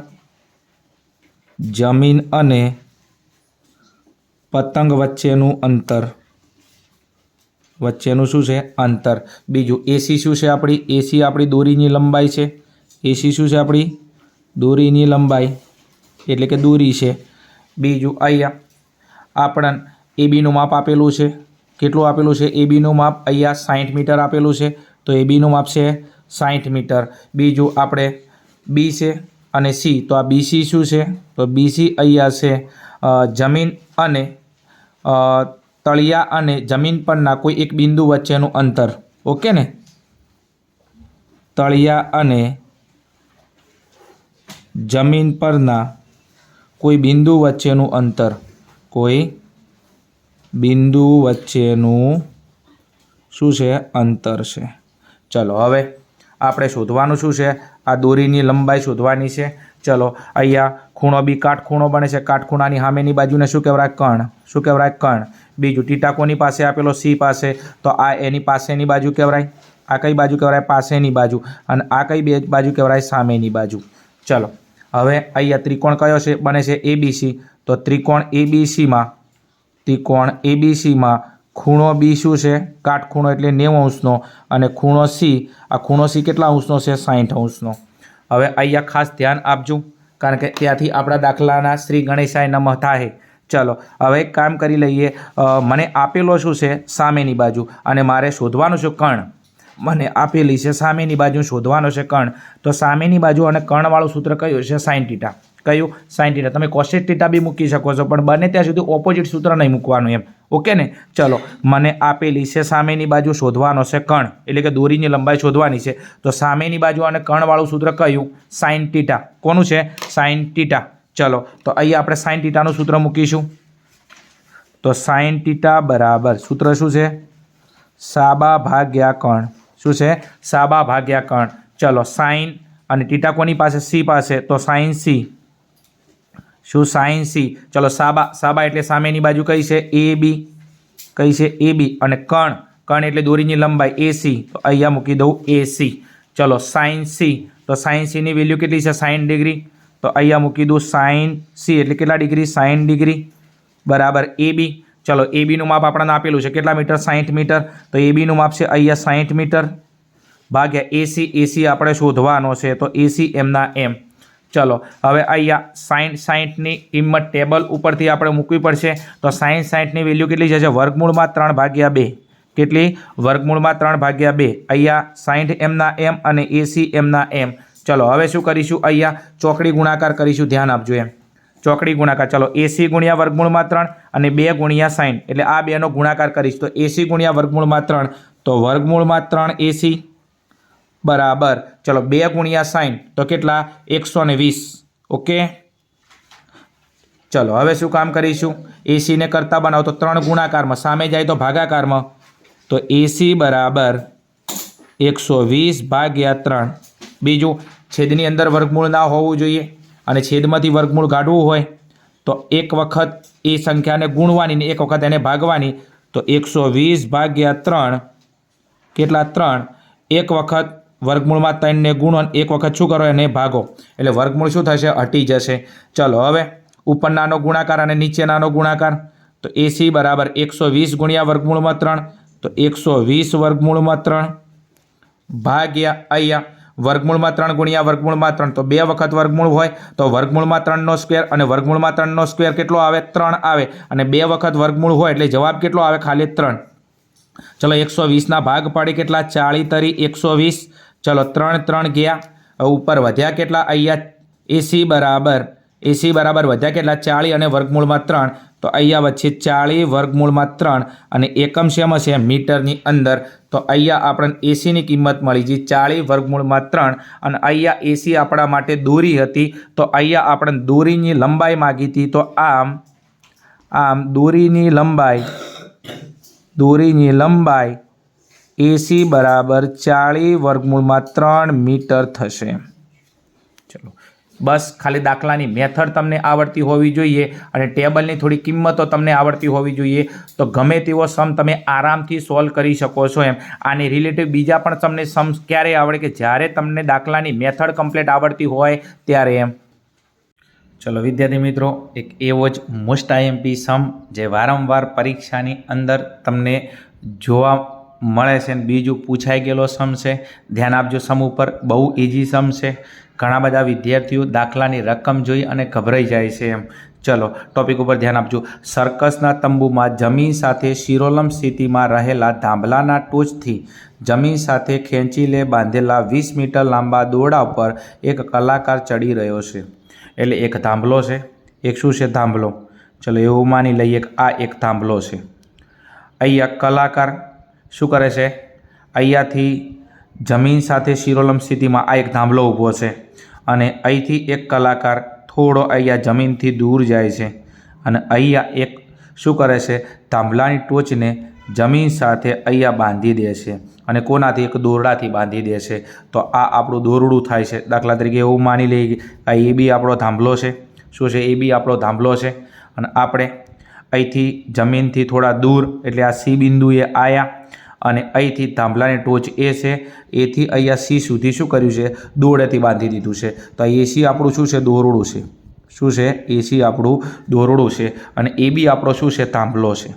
જમીન અને પતંગ વચ્ચેનું અંતર. વચ્ચેનું શું છે? અંતર. બીજું AC શું છે આપણી? AC આપણી દોરીની લંબાઈ છે. AC શું છે આપણી? દોરીની લંબાઈ એટલે કે દોરી છે. બીજું અહીંયા આપણને ABનું માપ આપેલું છે. કેટલું આપેલું છે? ABનું માપ અહીંયા 60 મીટર આપેલું છે તો ABનું માપ છે 60 મીટર. બીજું આપણે B છે અને C. તો આ BC શું છે? તો BC અહીંયા છે જમીન અને તળિયા અને જમીન પરના કોઈ એક બિંદુ વચ્ચેનું અંતર. ઓકે ને? તળિયા અને જમીન પરના કોઈ બિંદુ વચ્ચેનું અંતર. કોઈ બિંદુ વચ્ચેનું શું છે? અંતર છે. ચલો હવે આપણે શોધવાનું શું છે? આ દોરીની લંબાઈ શોધવાની છે. ચલો અહીંયા ખૂણો B કાટખૂણો બને છે. કાટખૂણાની સામેની બાજુને શું કહેવાય? કર્ણ. શું કહેવાય? કર્ણ. બીજું ટીટાકોની પાસે આપેલો C પાસે તો આ એની પાસેની બાજુ કહેવાય. આ કઈ બાજુ કહેવાય? પાસેની બાજુ. અને આ કઈ બાજુ કહેવાય? સામેની બાજુ. ચલો હવે અહીંયા ત્રિકોણ કયો છે? બને છે ABC. તો ત્રિકોણ ABCમાં ખૂણો B શું છે? કાટખૂણો એટલે 90 અંશનો અને ખૂણો C, આ ખૂણો C કેટલા અંશનો છે? 60 અંશનો. હવે અહીંયા ખાસ ધ્યાન આપજો કારણ કે ત્યાંથી આપણા દાખલાના શ્રી ગણેશાય નમઃ થાય. ચલો હવે એક કામ કરી લઈએ. મને આપેલો શું છે? સામેની બાજુ અને મારે શોધવાનું છે કર્ણ. મને આપેલી છે સામેની બાજુ શોધવાનો છે કર્ણ. તો સામેની બાજુ અને કર્ણવાળું સૂત્ર કયું છે? sin θ. કયું? Sine theta. તમે કોસેક થીટા બી મૂકી શકો છો, પણ બને ત્યાં સુધી ઓપોઝિટ સૂત્ર નહીં મૂકવાનું એમ. ઓકે ને? ચલો, મને આપેલી છે સામેની બાજુ શોધવાનો છે કણ, એટલે કે દોરીની લંબાઈ શોધવાની છે. તો સામેની બાજુ અને કણવાળું સૂત્ર કયું? Sine theta. કોનું છે? Sine theta. ચલો, તો અહીંયા આપણે સાઇન થીટાનું સૂત્ર મૂકીશું. તો સાઇન થીટા બરાબર સૂત્ર શું છે? સાબા ભાગ્યા કણ. શું છે? સાબા ભાગ્યા કણ. ચલો, સાઇન અને થીટા કોની પાસે? સી પાસે. તો સાઇન સી. શું? Sign C. ચલો, સાબા એટલે સામેની બાજુ કઈ છે? એ બી. કઈ છે? એ બી. અને કણ એટલે દોરીની લંબાઈ એસી. તો અહીંયા મૂકી દઉં એસી. ચલો, સાઇન સી. તો સાઇન સીની વેલ્યુ કેટલી છે? 60 ડિગ્રી. તો અહીંયા મૂકી દઉં સાઇન સી એટલે કેટલા ડિગ્રી? 60 ડિગ્રી બરાબર એ બી. ચલો, એ બીનું માપ આપણને આપેલું છે કેટલા મીટર? 60 મીટર. તો એ બીનું માપ છે અહીંયા 60 મીટર ભાગ્યા એસી આપણે શોધવાનો છે. તો એસી એમના એમ. ચલો, હવે અહીંયા સાઇન 60ની કિંમત ટેબલ ઉપરથી આપણે મૂકવી પડશે. તો સાઇન 60ની વેલ્યુ કેટલી છે? વર્ગમૂળમાં 3/2. કેટલી? વર્ગમૂળમાં 3/2. અહીંયા 60 એમના એમ અને એસી એમના એમ. ચલો, હવે શું કરીશું? અહીંયા ચોકડી ગુણાકાર કરીશું. ધ્યાન આપજો એમ. ચોકડી ગુણાકાર. ચલો, એસી ગુણ્યા વર્ગમૂળમાં 3 અને 2 ગુણ્યા 60 એટલે આ બેનો ગુણાકાર કરીશ. તો એસી ગુણ્યા વર્ગમૂળમાં 3 તો વર્ગમૂળમાં 3 એસી બરાબર. ચલો, 2 ગુણ્યા 60 તો કેટલા? 120. ઓકે. ચલો, હવે શું કામ કરીશું? એસીને કરતા બનાવો તો 3 ગુણાકારમાં, સામે જાય તો ભાગાકારમાં. તો એસી બરાબર 120 ભાગ્યા 3. બીજું, છેદની અંદર વર્ગમૂળ ના હોવું જોઈએ અને છેદમાંથી વર્ગમૂળ કાઢવું હોય તો એક વખત એ સંખ્યાને ગુણવાની ને એક વખત એને ભાગવાની. તો 120 ભાગ્યા 3 કેટલા? 3. એક વખત વર્ગમૂળમાં 3ને ગુણો અને એક વખત શું કરો? એને ભાગો. એટલે વર્ગમૂળ શું થશે? હટી જશે. ચલો, હવે ઉપરનાનો ગુણાકાર અને નીચેનાનો ગુણાકાર. તો એસી બરાબર 120 ગુણ્યા વર્ગમૂળમાં 3 તો 120 વર્ગમૂળમાં 3 ભાગ્યા અહીંયા વર્ગમૂળમાં 3 ગુણ્યા વર્ગમૂળમાં 3 તો 2 વખત વર્ગમૂળ હોય તો વર્ગમૂળમાં 3નો સ્ક્વેર અને વર્ગમૂળમાં 3નો સ્ક્વેર કેટલો આવે? 3 આવે. અને 2 વખત વર્ગમૂળ હોય એટલે જવાબ કેટલો આવે? ખાલી 3. ચલો, 120ના ભાગ પાડી કેટલા? 40 તરી 120. ચલો, 3 ગયા. હવે ઉપર વધ્યા કેટલા? અહીંયા એસી બરાબર વધ્યા કેટલા? 40 અને વર્ગમૂળમાં 3 તો અહીંયા વચ્ચે 40 વર્ગમૂળમાં 3 અને એકમ શેમાં છે? મીટરની અંદર. તો અહીંયા આપણને એસીની કિંમત મળી છે 40 વર્ગમૂળમાં 3 અને અહીંયા એસી આપણા માટે દોરી હતી. તો અહીંયા આપણને દોરીની લંબાઈ માગી હતી. તો આમ દોરીની લંબાઈ એસી બરાબર 40 વર્ગમૂળમાં 3 મીટર થશે. ચલો, બસ ખાલી દાખલાની મેથડ તમને આવડતી હોવી જોઈએ અને ટેબલની થોડી કિંમતો તમને આવડતી હોવી જોઈએ. તો ગમે તેવો સમ તમે આરામથી સોલ્વ કરી શકો છો એમ. આની રિલેટિવ બીજા પણ તમને સમ ક્યારે આવડે? કે જ્યારે તમને દાખલાની મેથડ કમ્પ્લીટ આવડતી હોય ત્યારે એમ. ચલો વિદ્યાર્થી મિત્રો, એક એવો જ મોસ્ટ આઈએમપી સમ જે વારંવાર પરીક્ષાની અંદર તમને જોવા મળે છે અને બીજું પૂછાઈ ગયેલો સમ છે. ધ્યાન આપજો સમ ઉપર. બહુ ઇઝી સમ છે. ઘણા બધા વિદ્યાર્થીઓ દાખલાની રકમ જોઈ અને ગભરાઈ જાય છે એમ. ચલો, ટોપિક ઉપર ધ્યાન આપજો. સર્કસના તંબુમાં જમીન સાથે શિરોલંબ સ્થિતિમાં રહેલા થાંભલાના ટોચથી જમીન સાથે ખેંચીને બાંધેલા 20 મીટર લાંબા દોરડા પર એક કલાકાર ચડી રહ્યો છે. એટલે એક થાંભલો છે. એક શું છે? થાંભલો. ચલો, એવું માની લઈએ કે આ એક થાંભલો છે. અહીંયા કલાકાર શું કરે છે? અહીંયાથી જમીન સાથે શિરોલંબ સ્થિતિમાં આ એક થાંભલો ઊભો છે અને અહીંથી એક કલાકાર થોડો અહીંયા જમીનથી દૂર જાય છે અને અહીંયા એક શું કરે છે? થાંભલાની ટોચને જમીન સાથે અહીંયા બાંધી દે છે અને કોનાથી? એક દોરડાથી બાંધી દે છે. તો આ આપણું દોરડું થાય છે. દાખલા તરીકે એવું માની લઈએ કે આ એ બી આપણો થાંભલો છે. શું છે? એ બી આપણો થાંભલો છે અને આપણે અહીંથી જમીનથી થોડા દૂર એટલે આ સી બિંદુએ આવ્યા અને અહીંથી થાંભલાની ટોચ એ છે. એથી અહીંયા સી સુધી શું કર્યું છે? દોરડેથી બાંધી દીધું છે. તો એસી આપણું શું છે? દોરડું છે. શું છે? એસી આપણું દોરડું છે અને એ બી આપણો શું છે? થાંભલો છે.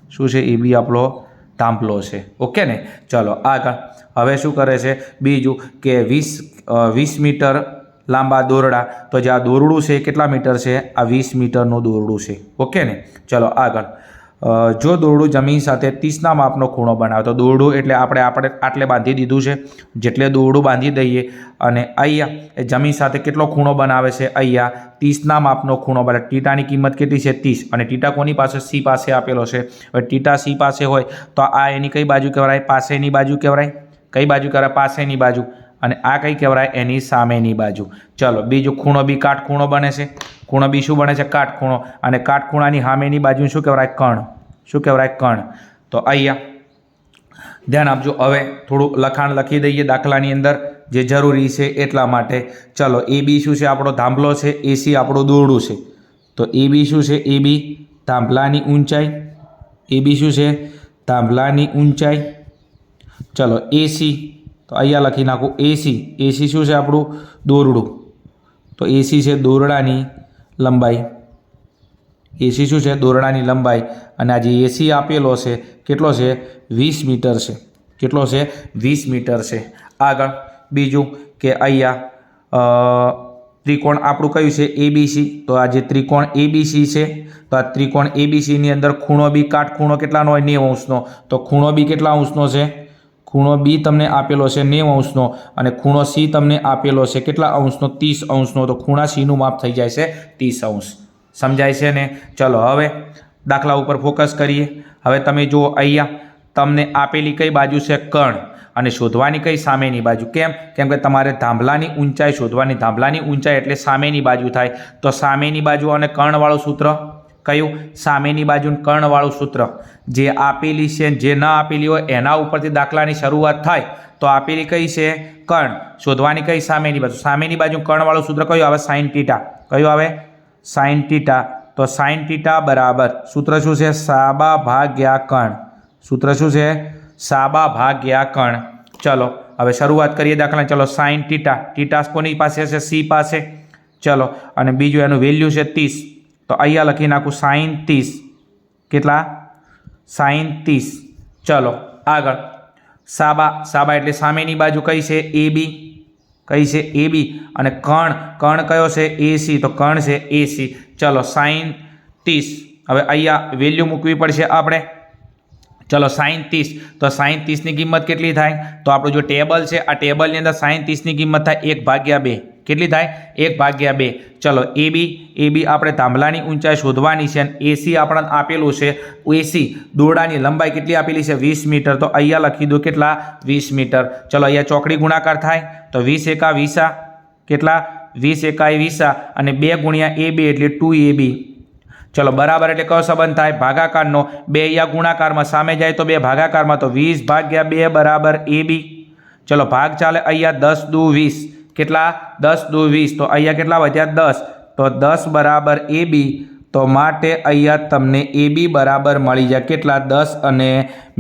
શું છે? એ બી આપણો થાંભલો છે. ઓકે ને? ચલો આગળ. હવે શું કરે છે? બીજું કે 20 મીટર લાંબા દોરડા. તો જે આ દોરડું છે કેટલા મીટર છે? આ 20 મીટરનું દોરડું છે. ઓકે ને? ચલો આગળ. જો દોરડું જમીન સાથે 30ના માપનો ખૂણો બનાવે તો દોરડું એટલે આપણે આટલે બાંધી દીધું છે, જેટલે દોરડું બાંધી દઈએ અને અહીંયા એ જમીન સાથે કેટલો ખૂણો બનાવે છે, અહીંયા 30ના માપનો ખૂણો બનાવે. ટીટાની કિંમત કેટલી છે? 30. અને ટીટા કોની પાસે? સી પાસે આપેલો છે. હવે ટીટા સી પાસે હોય તો આ એની કઈ બાજુ કહેવાય? પાસેની બાજુ કહેવાય. કઈ બાજુ કહેવાય? પાસેની બાજુ. અને આ કઈ કહેવાય? એની સામેની બાજુ. ચલો બીજું, ખૂણો બી કાટખૂણો બને છે. ખૂણો બી શું બને છે? કાટખૂણો. અને કાટખૂણાની સામેની બાજુ શું કહેવાય? કણ. શું કહેવાય? કણ. તો અહીંયા ધ્યાન આપજો. હવે થોડું લખાણ લખી દઈએ દાખલાની અંદર, જે જરૂરી છે એટલા માટે. ચલો એ બી શું છે? આપણો થાંભલો છે. એસી આપણું દોરડું છે. તો એ બી શું છે? એ બી થાંભલાની ઊંચાઈ. એ બી શું છે? થાંભલાની ઊંચાઈ. ચલો એસી, તો અહીંયા લખી નાખું એસી. એસી શું છે? આપણું દોરડું. તો એસી છે દોરડાની લંબાઈ. એસી શું છે? દોરડાની લંબાઈ. અને આ જે એસી આપેલો છે કેટલો છે? 20 મીટર છે. કેટલો છે? 20 મીટર છે. આગળ બીજું કે અહીંયા ત્રિકોણ આપણું કયું છે? એબીસી. તો આ જે ત્રિકોણ એબીસી છે, તો આ ત્રિકોણ એબીસીની અંદર ખૂણો બી કાટખૂણો કેટલાનો હોય? 90 અંશનો. તો ખૂણો બી કેટલા અંશનો છે? ખૂણો બી તમને આપેલો છે 90 અંશનો. અને ખૂણો સી તમને આપેલો છે કેટલા અંશનો? 30 અંશનો. તો ખૂણા સીનું માપ થઈ જાય છે 30 અંશ. સમજાય છે ને? ચલો હવે દાખલા ઉપર ફોકસ કરીએ. હવે તમે જુઓ અહીંયા તમને આપેલી કઈ બાજુ છે? કણ. અને શોધવાની કઈ? સામેની બાજુ. કેમ? કેમ કે તમારે થાંભલાની ઊંચાઈ શોધવાની. થાંભલાની ઊંચાઈ એટલે સામેની બાજુ થાય. તો સામેની બાજુ અને કર્ણવાળું સૂત્ર કયું? સામેની બાજુ કર્ણવાળું સૂત્ર. જે આપેલી છે, જે ન આપેલી હોય એના ઉપરથી દાખલાની શરૂઆત થાય. તો આપેલી કઈ છે? કર્ણ. શોધવાની કઈ? સામેની બાજુ. સામેની બાજુ કર્ણવાળું સૂત્ર કયું આવે? Sine theta. કયું આવે? Sine theta. તો સાઇન થીટા બરાબર સૂત્ર શું છે? સાબા ભાગ્યા કર્ણ. સૂત્ર શું છે? સાબા ભાગ્યા કર્ણ. ચલો હવે શરૂઆત કરીએ દાખલા. ચલો સાઇન થીટા. થીટા કોની પાસે છે? સી પાસે. ચલો અને બીજું એનું વેલ્યુ છે 30. તો અહીંયા લખી નાખું સાઇન 30. કેટલા? સાઇન 30. ચલો આગળ સાબા. સાબા એટલે સામેની બાજુ કઈ છે? એ બી. કઈ છે? એ બી. અને કર્ણ. કર્ણ કયો છે? એસી. તો કર્ણ છે એસી. ચલો સાઇન 30. હવે અહીંયા વેલ્યુ મૂકવી પડશે આપણે. ચલો સાઇન 30. તો સાઇન 30ની કિંમત કેટલી થાય? તો આપણું જો ટેબલ છે, આ ટેબલની અંદર સાઇન 30ની કિંમત થાય 1/2. કેટલી થાય? 1/2. ચલો એ બી આપણે થાંભલાની ઊંચાઈ શોધવાની છે. અને એસી આપણને આપેલું છે. એસી દોરડાની લંબાઈ કેટલી આપેલી છે? 20 મીટર. તો અહીંયા લખી દો કેટલા? 20 મીટર. ચલો અહીંયા ચોકડી ગુણાકાર થાય તો 20 એકા 20. કેટલા? 20 એકા 20. અને 2 ગુણ્યા AB એટલે 2AB. ચલો બરાબર એટલે કયો સંબંધ થાય? ભાગાકારનો. 2 અહીંયા ગુણાકારમાં, સામે જાય તો 2 ભાગાકારમાં. તો 20/2 બરાબર AB. ચલો ભાગ ચાલે અહીંયા 10 દુ 20. કેટલા? 10 દુ 20. તો અહીંયા કેટલા વધ્યા? 10. તો 10 બરાબર AB. તો માટે અહીંયા તમને AB બરાબર મળી જાય કેટલા? 10 અને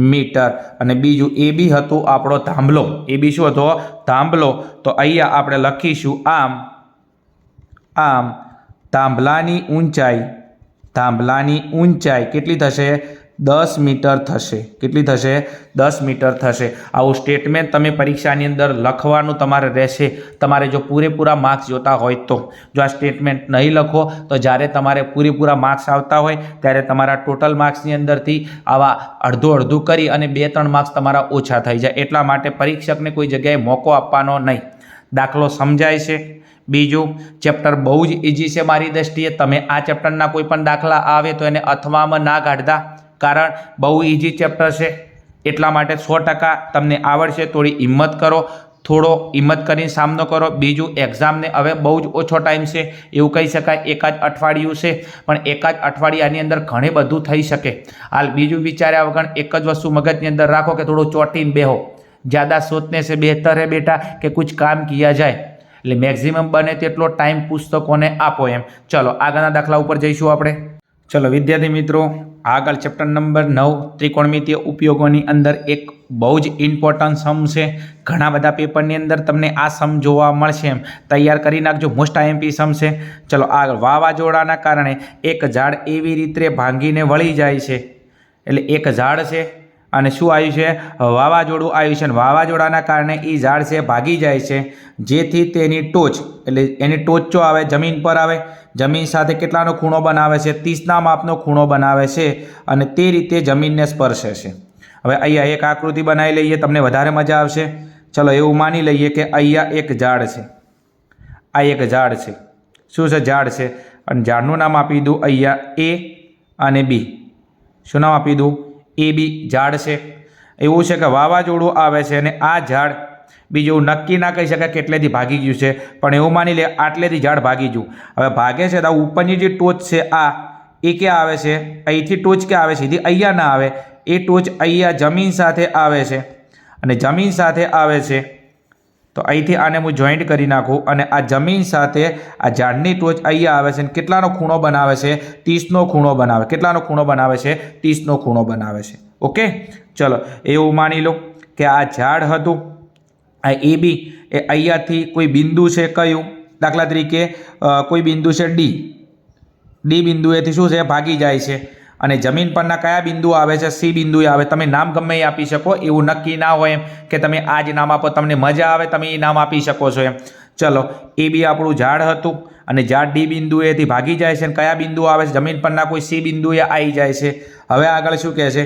મીટર. અને બીજું AB હતું આપણો થાંભલો. AB શું હતો? થાંભલો. તો અહીંયા આપણે લખીશું આમ થાંભલાની ઊંચાઈ. થાંભલાની ઊંચાઈ કેટલી થશે? 10 મીટર થશે. કેટલી થશે? 10 મીટર થશે. આવું સ્ટેટમેન્ટ તમે પરીક્ષાની અંદર લખવાનું તમારે રહેશે. તમારે જો પૂરેપૂરા માર્ક્સ જોતા હોય તો. જો આ સ્ટેટમેન્ટ નહીં લખો તો જ્યારે તમારે પૂરેપૂરા માર્ક્સ આવતા હોય ત્યારે તમારા ટોટલ માર્ક્સની અંદરથી આવા અડધું કરી અને 2-3 માર્ક્સ તમારા ઓછા થઈ જાય. એટલા માટે પરીક્ષકને કોઈ જગ્યાએ મોકો આપવાનો નહીં. દાખલો સમજાય છે? બીજું ચેપ્ટર બહુ જ ઇઝી છે મારી દ્રષ્ટિએ. તમે આ ચેપ્ટરના કોઈ પણ દાખલા આવે તો એને અથવામાં ના કાઢતા, કારણ બહુ ઇઝી ચેપ્ટર છે. એટલા માટે 100% તમને આવડશે. થોડી હિંમત કરો, થોડો હિંમત કરીને સામનો કરો. બીજું એક્ઝામને હવે બહુ જ ઓછો ટાઈમ છે એવું કહી શકાય. 1 જ અઠવાડિયું છે, પણ 1 જ અઠવાડિયાની અંદર ઘણું બધું થઈ શકે. હાલ બીજું વિચાર્યા વગર એક જ વસ્તુ મગજની અંદર રાખો કે થોડું ચોંટીને બેહો. ज़्यादा सोचने से बेहतर है बेटा कि कुछ काम किया जाए. એટલે મેક્સિમમ બને તેટલો ટાઈમ પુસ્તકોને આપો એમ. ચલો આગળના દાખલા ઉપર જઈશું આપણે. ચલો વિદ્યાર્થી મિત્રો, આગળ ચેપ્ટર નંબર 9 ત્રિકોણમિતીય ઉપયોગોની અંદર એક બહુ જ ઇમ્પોર્ટન્ટ સમ છે. ઘણા બધા પેપરની અંદર તમને આ સમ જોવા મળશે એમ. તૈયાર કરી નાખજો. મોસ્ટ આઈએમપી સમ છે. ચલો આગળ. વાવાઝોડાના કારણે એક ઝાડ એવી રીતે ભાંગીને વળી જાય છે. એટલે એક ઝાડ છે અને શું આવ્યું છે? વાવાઝોડું આવ્યું છે. અને વાવાઝોડાના કારણે એ ઝાડ છે ભાગી જાય છે, જેથી તેની ટોચ એટલે એની ટોચ જો આવે જમીન પર આવે, જમીન સાથે કેટલાનો ખૂણો બનાવે છે? 30ના માપનો ખૂણો બનાવે છે અને તે રીતે જમીનને સ્પર્શે છે. હવે અહીંયા એક આકૃતિ બનાવી લઈએ, તમને વધારે મજા આવશે. ચલો એવું માની લઈએ કે અહીંયા એક ઝાડ છે, આ એક ઝાડ છે. શું છે? ઝાડ છે. અને ઝાડનું નામ આપી દઉં અહીંયા એ અને બી. શું નામ આપી દઉં? એ બી ઝાડ છે. એવું છે કે વાવાઝોડું આવે છે અને આ ઝાડ બીજું નક્કી ના કહી શકાય કેટલેથી ભાગી ગયું છે, પણ એવું માની લે આટલેથી ઝાડ ભાગી ગયું. હવે ભાગે છે તો ઉપરની જે ટોચ છે એ ક્યાં આવે છે? અહીંથી ટોચ ક્યાં આવે? સીધી અહીંયા ના આવે, એ ટોચ અહીંયા જમીન સાથે આવે છે. અને જમીન સાથે આવે છે તો અહીંથી આને હું જોઈન્ટ કરી નાખું અને આ જમીન સાથે આ ઝાડની ટોચ અહીંયા આવે છે. અને કેટલાનો ખૂણો બનાવે છે? 30નો ખૂણો બનાવે. કેટલાનો ખૂણો બનાવે છે? 30નો ખૂણો બનાવે છે. ઓકે, ચલો એવું માની લો કે આ ઝાડ હતું, આ એ બી એ અહીંયાથી કોઈ બિંદુ છે, કયું? દાખલા તરીકે કોઈ બિંદુ છે ડી બિંદુએથી શું છે? ભાગી જાય છે. અને જમીન પરના કયા બિંદુ આવે છે? સી બિંદુએ આવે. તમે નામ ગમે એ આપી શકો, એવું નક્કી ના હોય એમ કે તમે આ જ નામ આપો, તમને મજા આવે તમે એ નામ આપી શકો છો એમ. ચલો એ બી આપણું ઝાડ હતું અને ઝાડ ડી બિંદુએથી ભાગી જાય છે. અને કયા બિંદુ આવે છે? જમીન પરના કોઈ સી બિંદુએ આવી જાય છે. હવે આગળ શું કહે છે?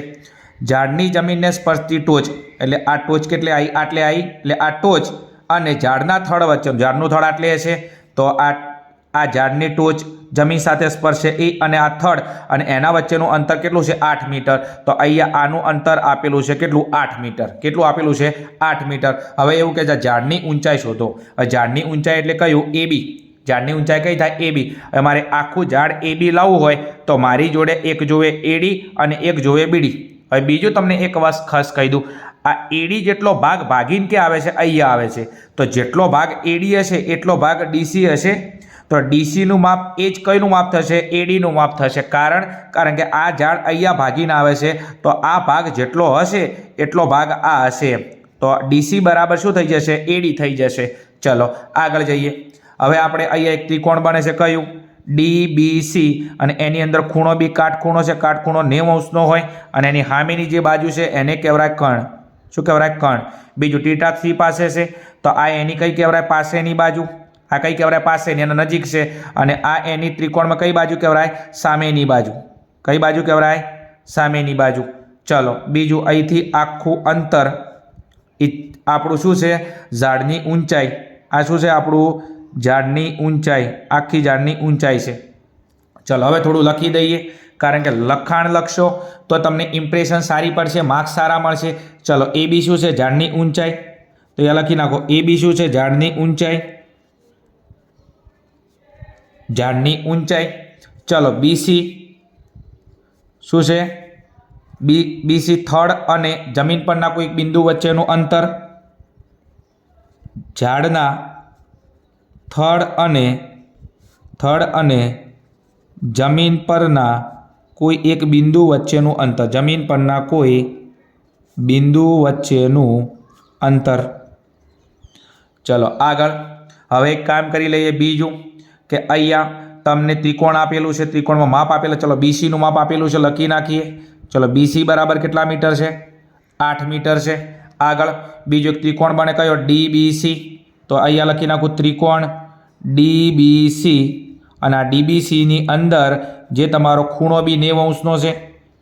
ઝાડની જમીનને સ્પર્શતી ટોચ, એટલે આ ટોચ કેટલે આવી? આટલે આવી. એટલે આ ટોચ અને ઝાડના થડ વચ્ચે, ઝાડનું થડ આટલે હશે તો આ ઝાડની ટોચ જમીન સાથે સ્પર્શે એ અને આ થડ અને એના વચ્ચેનું અંતર કેટલું છે? 8 મીટર. તો અહીંયા આનું અંતર આપેલું છે કેટલું? 8 મીટર. કેટલું આપેલું છે? 8 મીટર. હવે એવું કે ઝાડની ઊંચાઈ શોધો. ઝાડની ઊંચાઈ એટલે કયું? એ બી. ઝાડની ઊંચાઈ કઈ થાય? એ બી. હવે મારે આખું ઝાડ એ બી લાવવું હોય તો મારી જોડે એક જોવે એડી અને એક જોવે બીડી. હવે બીજું તમને એક વાત ખાસ કહી દઉં, આ એડી જેટલો ભાગ ભાગીને કે આવે છે? અહીંયા આવે છે. તો જેટલો ભાગ એડી હશે એટલો ભાગ ડીસી હશે. તો ડીસીનું માપ એ જ કઈનું માપ થશે? એડીનું માપ થશે. કારણ કે આ ઝાડ અહીંયા ભાગીને આવે છે તો આ ભાગ જેટલો હશે એટલો ભાગ આ હશે. તો ડીસી બરાબર શું થઈ જશે? એડી થઈ જશે. ચલો આગળ જઈએ. હવે આપણે અહીંયા એક ત્રિકોણ બને છે, કયું? DBC. અને એની અંદર ખૂણો બી કાટખૂણો છે. કાટખૂણો 90° હોય અને એની સામેની જે બાજુ છે એને કહેવાય કર્ણ. શું કહેવાય? કર્ણ. બીજું θ પાસે છે તો આ એની કઈ કહેવાય? પાસેની બાજુ. આ કઈ કહેવાય? પાસેની, એના નજીક છે. અને આ એની ત્રિકોણમાં કઈ બાજુ કહેવાય? સામેની બાજુ. કઈ બાજુ કહેવાય? સામેની બાજુ. ચલો બીજું અહીંથી આખું અંતર આપણું શું છે? ઝાડની ઊંચાઈ. આ શું છે આપણું? ઝાડની ઊંચાઈ. આખી ઝાડની ઊંચાઈ છે. ચલો હવે થોડું લખી દઈએ, કારણ કે લખાણ લખશો તો તમને ઇમ્પ્રેશન સારી પડશે, માર્ક્સ સારા મળશે. ચલો એ બી શું છે? ઝાડની ઊંચાઈ. તો એ લખી નાખો. એ બી શું છે? ઝાડની ઊંચાઈ. ઝાડની ઊંચાઈ. ચલો બીસી શું છે? બીસી થડ અને જમીન પરના કોઈ બિંદુ વચ્ચેનું અંતર. ઝાડના થડ અને જમીન પરના કોઈ એક બિંદુ વચ્ચેનું અંતર. જમીન પરના કોઈ બિંદુ વચ્ચેનું અંતર. ચલો આગળ. હવે એક કામ કરી લઈએ બીજું કે અહીંયા તમને ત્રિકોણ આપેલું છે, ત્રિકોણમાં માપ આપેલું. ચલો બીસીનું માપ આપેલું છે, લખી નાખીએ. ચલો બીસી બરાબર કેટલા મીટર છે? 8 મીટર છે. આગળ બીજો એક ત્રિકોણ બને, કયો? DBC. તો અહીંયા લખી નાખું ત્રિકોણ DBC. અને આ DBCની અંદર જે તમારો ખૂણો બી 90° છે.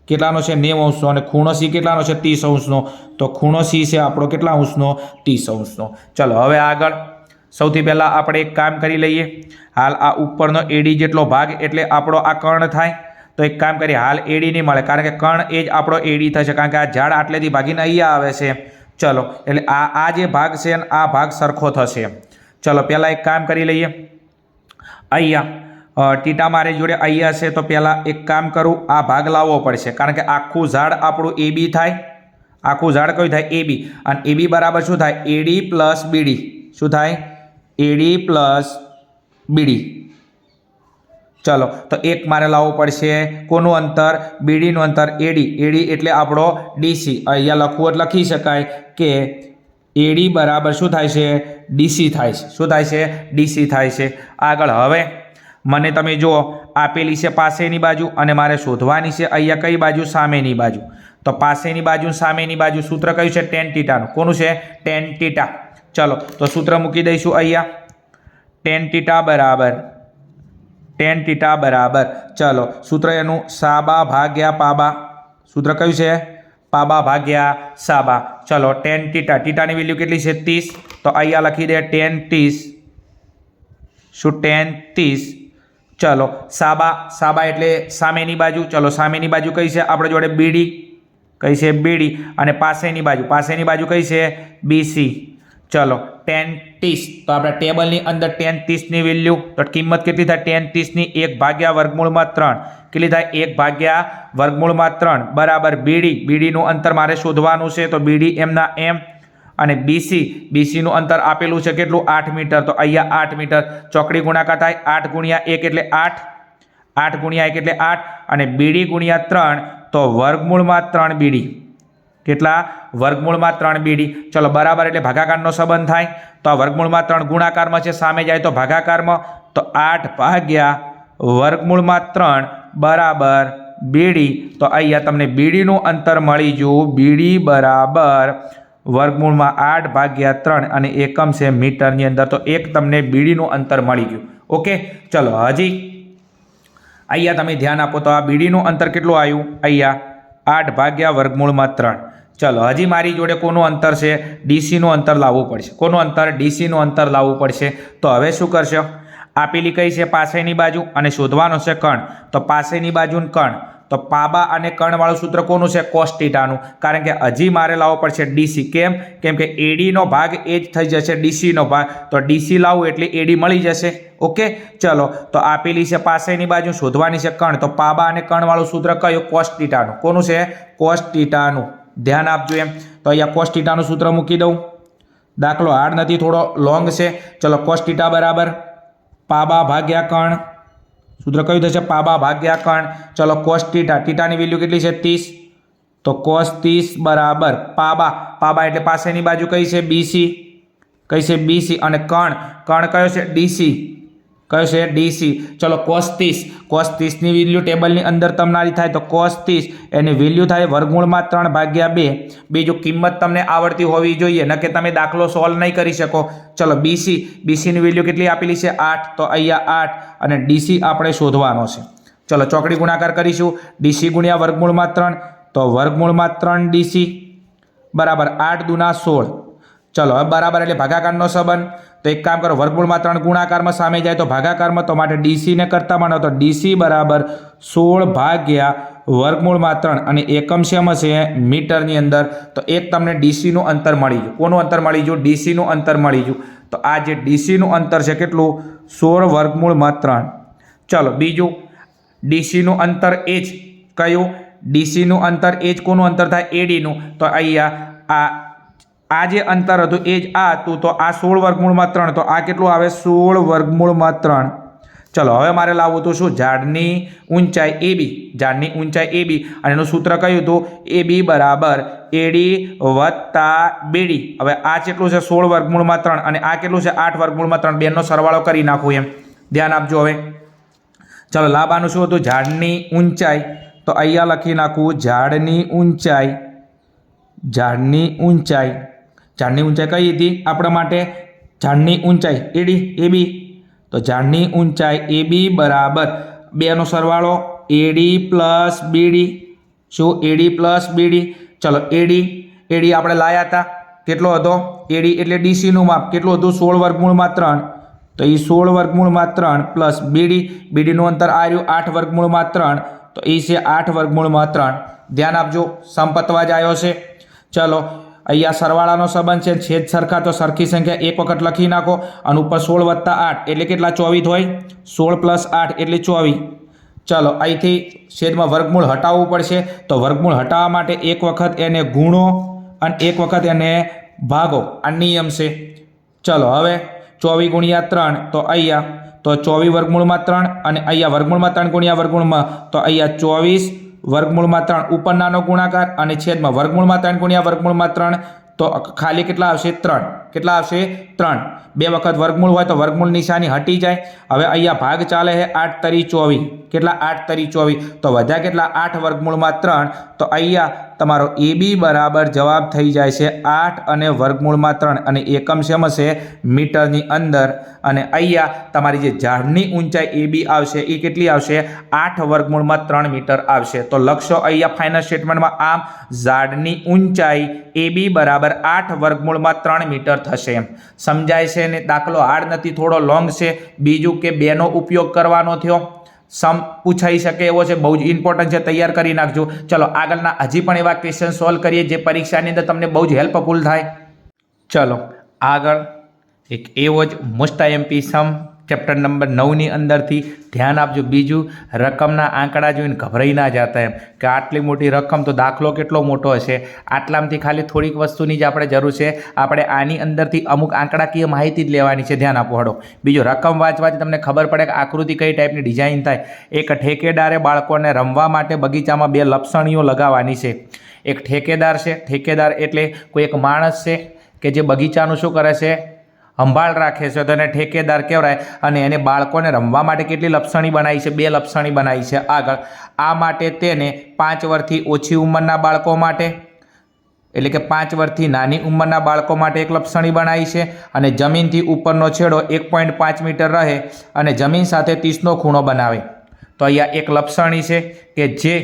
કેટલાનો છે? 90°. અને ખૂણો સી કેટલાનો છે? 30°. તો ખૂણો સી છે આપણો કેટલા અંશનો? 30°. ચલો હવે આગળ. સૌથી પહેલાં આપણે એક કામ કરી લઈએ. હાલ આ ઉપરનો એડી જેટલો ભાગ એટલે આપણો આ કર્ણ થાય. તો એક કામ કરીએ, હાલ એડી નહીં મળે કારણ કે કર્ણ એ જ આપણો એડી થશે, કારણ કે આ ઝાડ આટલેથી ભાગીને અહીંયા આવે છે. ચલો એટલે આ જે ભાગ છે અને આ ભાગ સરખો થશે. ચલો પહેલાં એક કામ કરી લઈએ. અહીંયા ટીટા મારી જોડે અહીંયા છે તો પહેલાં એક કામ કરું, આ ભાગ લાવવો પડશે કારણ કે આખું ઝાડ આપણું એ બી થાય. આખું ઝાડ કયું થાય? એ બી. અને એ બી બરાબર શું થાય? એડી પ્લસ બીડી. શું થાય? એડી પ્લસ બીડી. ચલો તો એક મારે લાવવું પડશે કોનું અંતર? બીડીનું અંતર. એડી એટલે આપણો ડીસી. અહીંયા લખવું એટલે લખી શકાય કે એડી બરાબર શું થાય છે? ડીસી થાય છે. શું થાય છે? ડીસી થાય છે. આગળ હવે મને તમે જુઓ આપેલી છે પાસેની બાજુ અને મારે શોધવાની છે અહીંયા કઈ બાજુ? સામેની બાજુ. તો પાસેની બાજુ સામેની બાજુ સૂત્ર કયું છે? ટેન થીટાનું. કોનું છે? Ten theta. ચલો તો સૂત્ર મૂકી દઈશું અહીંયા. ટેન થીટા બરાબર ચલો સૂત્ર એનું સાબા ભાગ્યા પાબા. સૂત્ર કયું છે? પાબા ભાગ્યા સાબા. ચલો ટેન થીટા, થીટાની વેલ્યુ કેટલી છે? 30. તો અહીંયા લખી દે ટેન 30. શું? ટેન 30. ચલો સાબા એટલે સામેની બાજુ. ચલો સામેની બાજુ કઈ છે આપણે જોડે? બીડી. કઈ છે? બીડી. અને પાસેની બાજુ કઈ છે? બીસી. ચલો ટેન 30. તો આપણે ટેબલની અંદર ટેન 30ની વેલ્યુ, તો કિંમત કેટલી થાય? ટેન 30ની 1 ભાગ્યા વર્ગમૂળમાં 3. કેટલી થાય? 1 ભાગ્યા વર્ગમૂળમાં 3 બરાબર બીડીનું અંતર મારે શોધવાનું છે. તો બીડી એમના એમ. અને બીસીનું અંતર આપેલું છે કેટલું? 8 મીટર. તો અહીંયા 8 મીટર. ચોકડી ગુણાકાર થાય 8 ગુણ્યા 1 એટલે 8. 8 ગુણ્યા 1 એટલે 8. અને બીડી ગુણ્યા 3 તો વર્ગમૂળમાં 3 બીડી. કેટલા? વર્ગમૂળમાં 3 બીડી. ચલો બરાબર એટલે ભાગાકારનો સંબંધ થાય. તો આ વર્ગમૂળમાં 3 ગુણાકારમાં છે, સામે જાય તો ભાગાકારમાં. તો 8 ભાગ્યા વર્ગમૂળમાં 3 બરાબર બીડી. તો અહીંયા તમને બીડીનું અંતર મળી ગયું. બીડી બરાબર વર્ગમૂળમાં 8 ભાગ્યા 3 અને એકમ છે મીટરની અંદર. તો એક તમને બીડીનું અંતર મળી ગયું. ઓકે ચલો હજી અહીંયા તમે ધ્યાન આપો તો આ બીડીનું અંતર કેટલું આવ્યું? અહીંયા 8 ભાગ્યા વર્ગમૂળમાં 3. ચલો હજી મારી જોડે કોનું અંતર છે? ડીસીનું અંતર લાવવું પડશે. કોનું અંતર? ડીસીનું અંતર લાવવું પડશે. તો હવે શું કરશો? આપેલી કઈ છે? પાસેની બાજુ. અને શોધવાનો છે કણ. તો પાસેની બાજુનું કણ. તો પાબા અને કર્ણવાળું સૂત્ર કોનું છે? કોસ થીટાનું. કારણ કે હજી મારે લાવવો પડશે ડીસી. કેમ? કેમ કે એડીનો ભાગ એ જ થઈ જશે ડીસીનો ભાગ. તો ડીસી લાવું એટલે એડી મળી જશે. ઓકે ચલો તો આપેલી છે પાસેની બાજુ, શોધવાની છે કણ. તો પાબા અને કર્ણવાળું સૂત્ર કયું? કોસ થીટાનું. કોનું છે? કોસ થીટાનું. ધ્યાન આપજો એમ. તો અહીંયા કોસ થીટાનું સૂત્ર મૂકી દઉં. દાખલો હાર્ડ નથી, થોડો લોંગ છે. ચલો કોસ થીટા બરાબર પાબા ભાગ્યા કર્ણ. સૂત્ર કયું થશે? પાબા ભાગ્યા કર્ણ. ચલો કોસ થીટા, થીટાની વેલ્યુ કેટલી છે? 30. તો કોસ 30 બરાબર પાબા એટલે પાસેની બાજુ કઈ છે? બીસી. કઈ છે? બીસી. અને કર્ણ કયો છે? ડીસી. કયો છે? ડીસી. ચલો કોસ 30ની વેલ્યુ ટેબલની અંદર તમારી થાય. તો કોસ 30 એની વેલ્યુ થાય વર્ગમૂળમાં 3 ભાગ્યા 2. બીજું કિંમત તમને આવડતી હોવી જોઈએ, ન કે તમે દાખલો સોલ્વ નહીં કરી શકો. ચલો બીસીની વેલ્યુ કેટલી આપેલી છે? 8. તો અહીંયા 8 અને ડીસી આપણે શોધવાનો છે. ચલો ચોકડી ગુણાકાર કરીશું. ડીસી ગુણ્યા વર્ગમૂળમાં 3 તો વર્ગમૂળમાં 3 ડીસી બરાબર 8 દુના 16. ચલો હવે બરાબર એટલે ભાગાકારનો સંબંધ. તો એક કામ કરો, વર્ગમૂળમાં 3 ગુણાકારમાં સામે જાય તો ભાગાકારમાં. તો માટે ડીસીને કરતા માનો તો ડીસી બરાબર 16 ભાગ્યા વર્ગમૂળમાં 3 અને એકમ શેમાં છે? મીટરની અંદર. તો એક તમને ડીસીનું અંતર મળી ગયું. કોનું અંતર મળી ગયું? ડીસીનું અંતર મળી ગયું. તો આ જે ડીસીનું અંતર છે કેટલું? 16 વર્ગમૂળમાં 3. ચલો બીજું ડીસીનું અંતર એ જ કયું? ડીસીનું અંતર એ જ કોનું અંતર થાય? એડીનું. તો અહીંયા આ જે અંતર હતું એ જ આ હતું. તો આ 16 વર્ગમૂળમાં 3. તો આ કેટલું આવે? 16 વર્ગમૂળમાં 3. ચલો હવે મારે લાવવું હતું શું? ઝાડની ઊંચાઈ એબી. ઝાડની ઊંચાઈ એબી અને એનું સૂત્ર કયું હતું? એબી બરાબર એડી વત્તા બીડી. હવે આ કેટલું છે? 16 વર્ગમૂળમાં 3 અને આ કેટલું છે? 8 વર્ગમૂળમાં 3. બેનો સરવાળો કરી નાખું એમ. ધ્યાન આપજો. હવે ચલો લાવવાનું શું હતું? ઝાડની ઊંચાઈ. તો અહીંયા લખી નાખું ઝાડની ઊંચાઈ. ઝાડની ઊંચાઈ કઈ હતી આપણા માટે? ઝાડની ઊંચાઈ એબી. તો ઝાડની ઊંચાઈ એબી બરાબર 2 નો સરવાળો એડી પ્લસ બીડી. શું? એડી પ્લસ બીડી. ચલો એડી આપણે લાયા હતા. કેટલો હતો? એડી એટલે ડીસીનું માપ કેટલું હતું? 16 વર્ગમૂળમાં 3. તો એ 16 વર્ગમૂળમાં 3 પ્લસ બીડીનું અંતર આવ્યું 8 વર્ગમૂળમાં 3. તો એ છે 8 વર્ગમૂળમાં 3. ધ્યાન આપજો, સંપતવા જ આવ્યો છે. ચલો અહીંયા સરવાળાનો સંબંધ છે, છેદ સરખા તો સરખી સંખ્યા એક વખત લખી નાખો. અને ઉપર 16 વત્તા 8 એટલે કેટલા? 24 હોય. 16 પ્લસ 8 એટલે 24. ચલો અહીંથી છેદમાં વર્ગમૂળ હટાવવું પડશે. તો વર્ગમૂળ હટાવવા માટે એક વખત એને ગુણો અને એક વખત એને ભાગો. આ નિયમ છે. ચલો હવે 24 ગુણ્યા 3 તો અહીંયા તો 24 વર્ગમૂળમાં 3 અને અહીંયા વર્ગમૂળમાં 3 ગુણ્યા વર્ગમૂળમાં તો અહીંયા 24 વર્ગમૂળમાં 3 ઉપર નાનો ગુણાકાર અને છેદમાં વર્ગમૂળમાં 3 ગુણ્યા વર્ગમૂળમાં 3 તો ખાલી કેટલા આવશે? 3. કેટલા આવશે? 3. 2 વખત વર્ગમૂળ હોય તો વર્ગમૂળ નિશાની હટી જાય. હવે અહીંયા ભાગ ચાલે છે 8 તરી 24. કેટલા? 8 તરી 24. તો વધ્યા કેટલા? 8 વર્ગમૂળમાં 3. તો અહીંયા તમાरो એ બી બરાબર જવાબ થઈ જાય છે 8 અને વર્ગમૂળમાં 3 અને એકમ શેમ હશે મીટરની અંદર અને અહીંયા તમારી જે ઝાડની ઊંચાઈ એ બી આવશે એ કેટલી આવશે 8 વર્ગમૂળમાં 3 મીટર આવશે તો લખશો અહીંયા ફાઇનલ સ્ટેટમેન્ટમાં આમ ઝાડની ઊંચાઈ એ બી બરાબર 8 વર્ગમૂળમાં 3 મીટર થશે સમજાય છે ને દાખલો હાર્ડ નથી થોડો લોંગ છે બીજું કે બેનો ઉપયોગ કરવાનો થયો સમ પૂછાઈ શકે એવો છે બહુ જ ઇમ્પોર્ટન્ટ છે તૈયાર કરી નાખજો ચલો આગળના હજી પણ એવા ક્વેશ્ચન સોલ્વ કરીએ જે પરીક્ષાની અંદર તમને બહુ જ હેલ્પફુલ થાય ચલો આગળ એક એવો જ મોસ્ટ આઈએમપી સમ ચેપ્ટર નંબર 9ની અંદરથી ધ્યાન આપજો બીજું રકમના આંકડા જોઈને ગભરાઈ ના જતા એમ કે આટલી મોટી રકમ તો દાખલો કેટલો મોટો હશે આટલામાંથી ખાલી થોડીક વસ્તુની જ આપણે જરૂર છે આપણે આની અંદરથી અમુક આંકડાકીય માહિતી જ લેવાની છે ધ્યાન આપો હડો બીજો રકમ વાંચવાથી તમને ખબર પડે કે આકૃતિ કઈ ટાઈપની ડિઝાઇન થાય એક ઠેકેદારે બાળકોને રમવા માટે બગીચામાં 2 લપસણીઓ લગાવવાની છે એક ઠેકેદાર છે ઠેકેદાર એટલે કોઈ એક માણસ છે કે જે બગીચાનું શું કરે છે સંભાળ રાખે છે તો એને ઠેકેદાર કહેવાય અને એને બાળકોને રમવા માટે કેટલી લપસણી બનાવી છે 2 લપસણી બનાવી છે આગળ આ માટે તેને 5 વર્ષથી ઓછી ઉંમરના બાળકો માટે એટલે કે 5 વર્ષથી નાની ઉંમરના બાળકો માટે એક લપસણી બનાવી છે અને જમીનથી ઉપરનો છેડો 1.5 મીટર રહે અને જમીન સાથે 30નો ખૂણો બનાવે તો અહીંયા એક લપસણી છે કે જે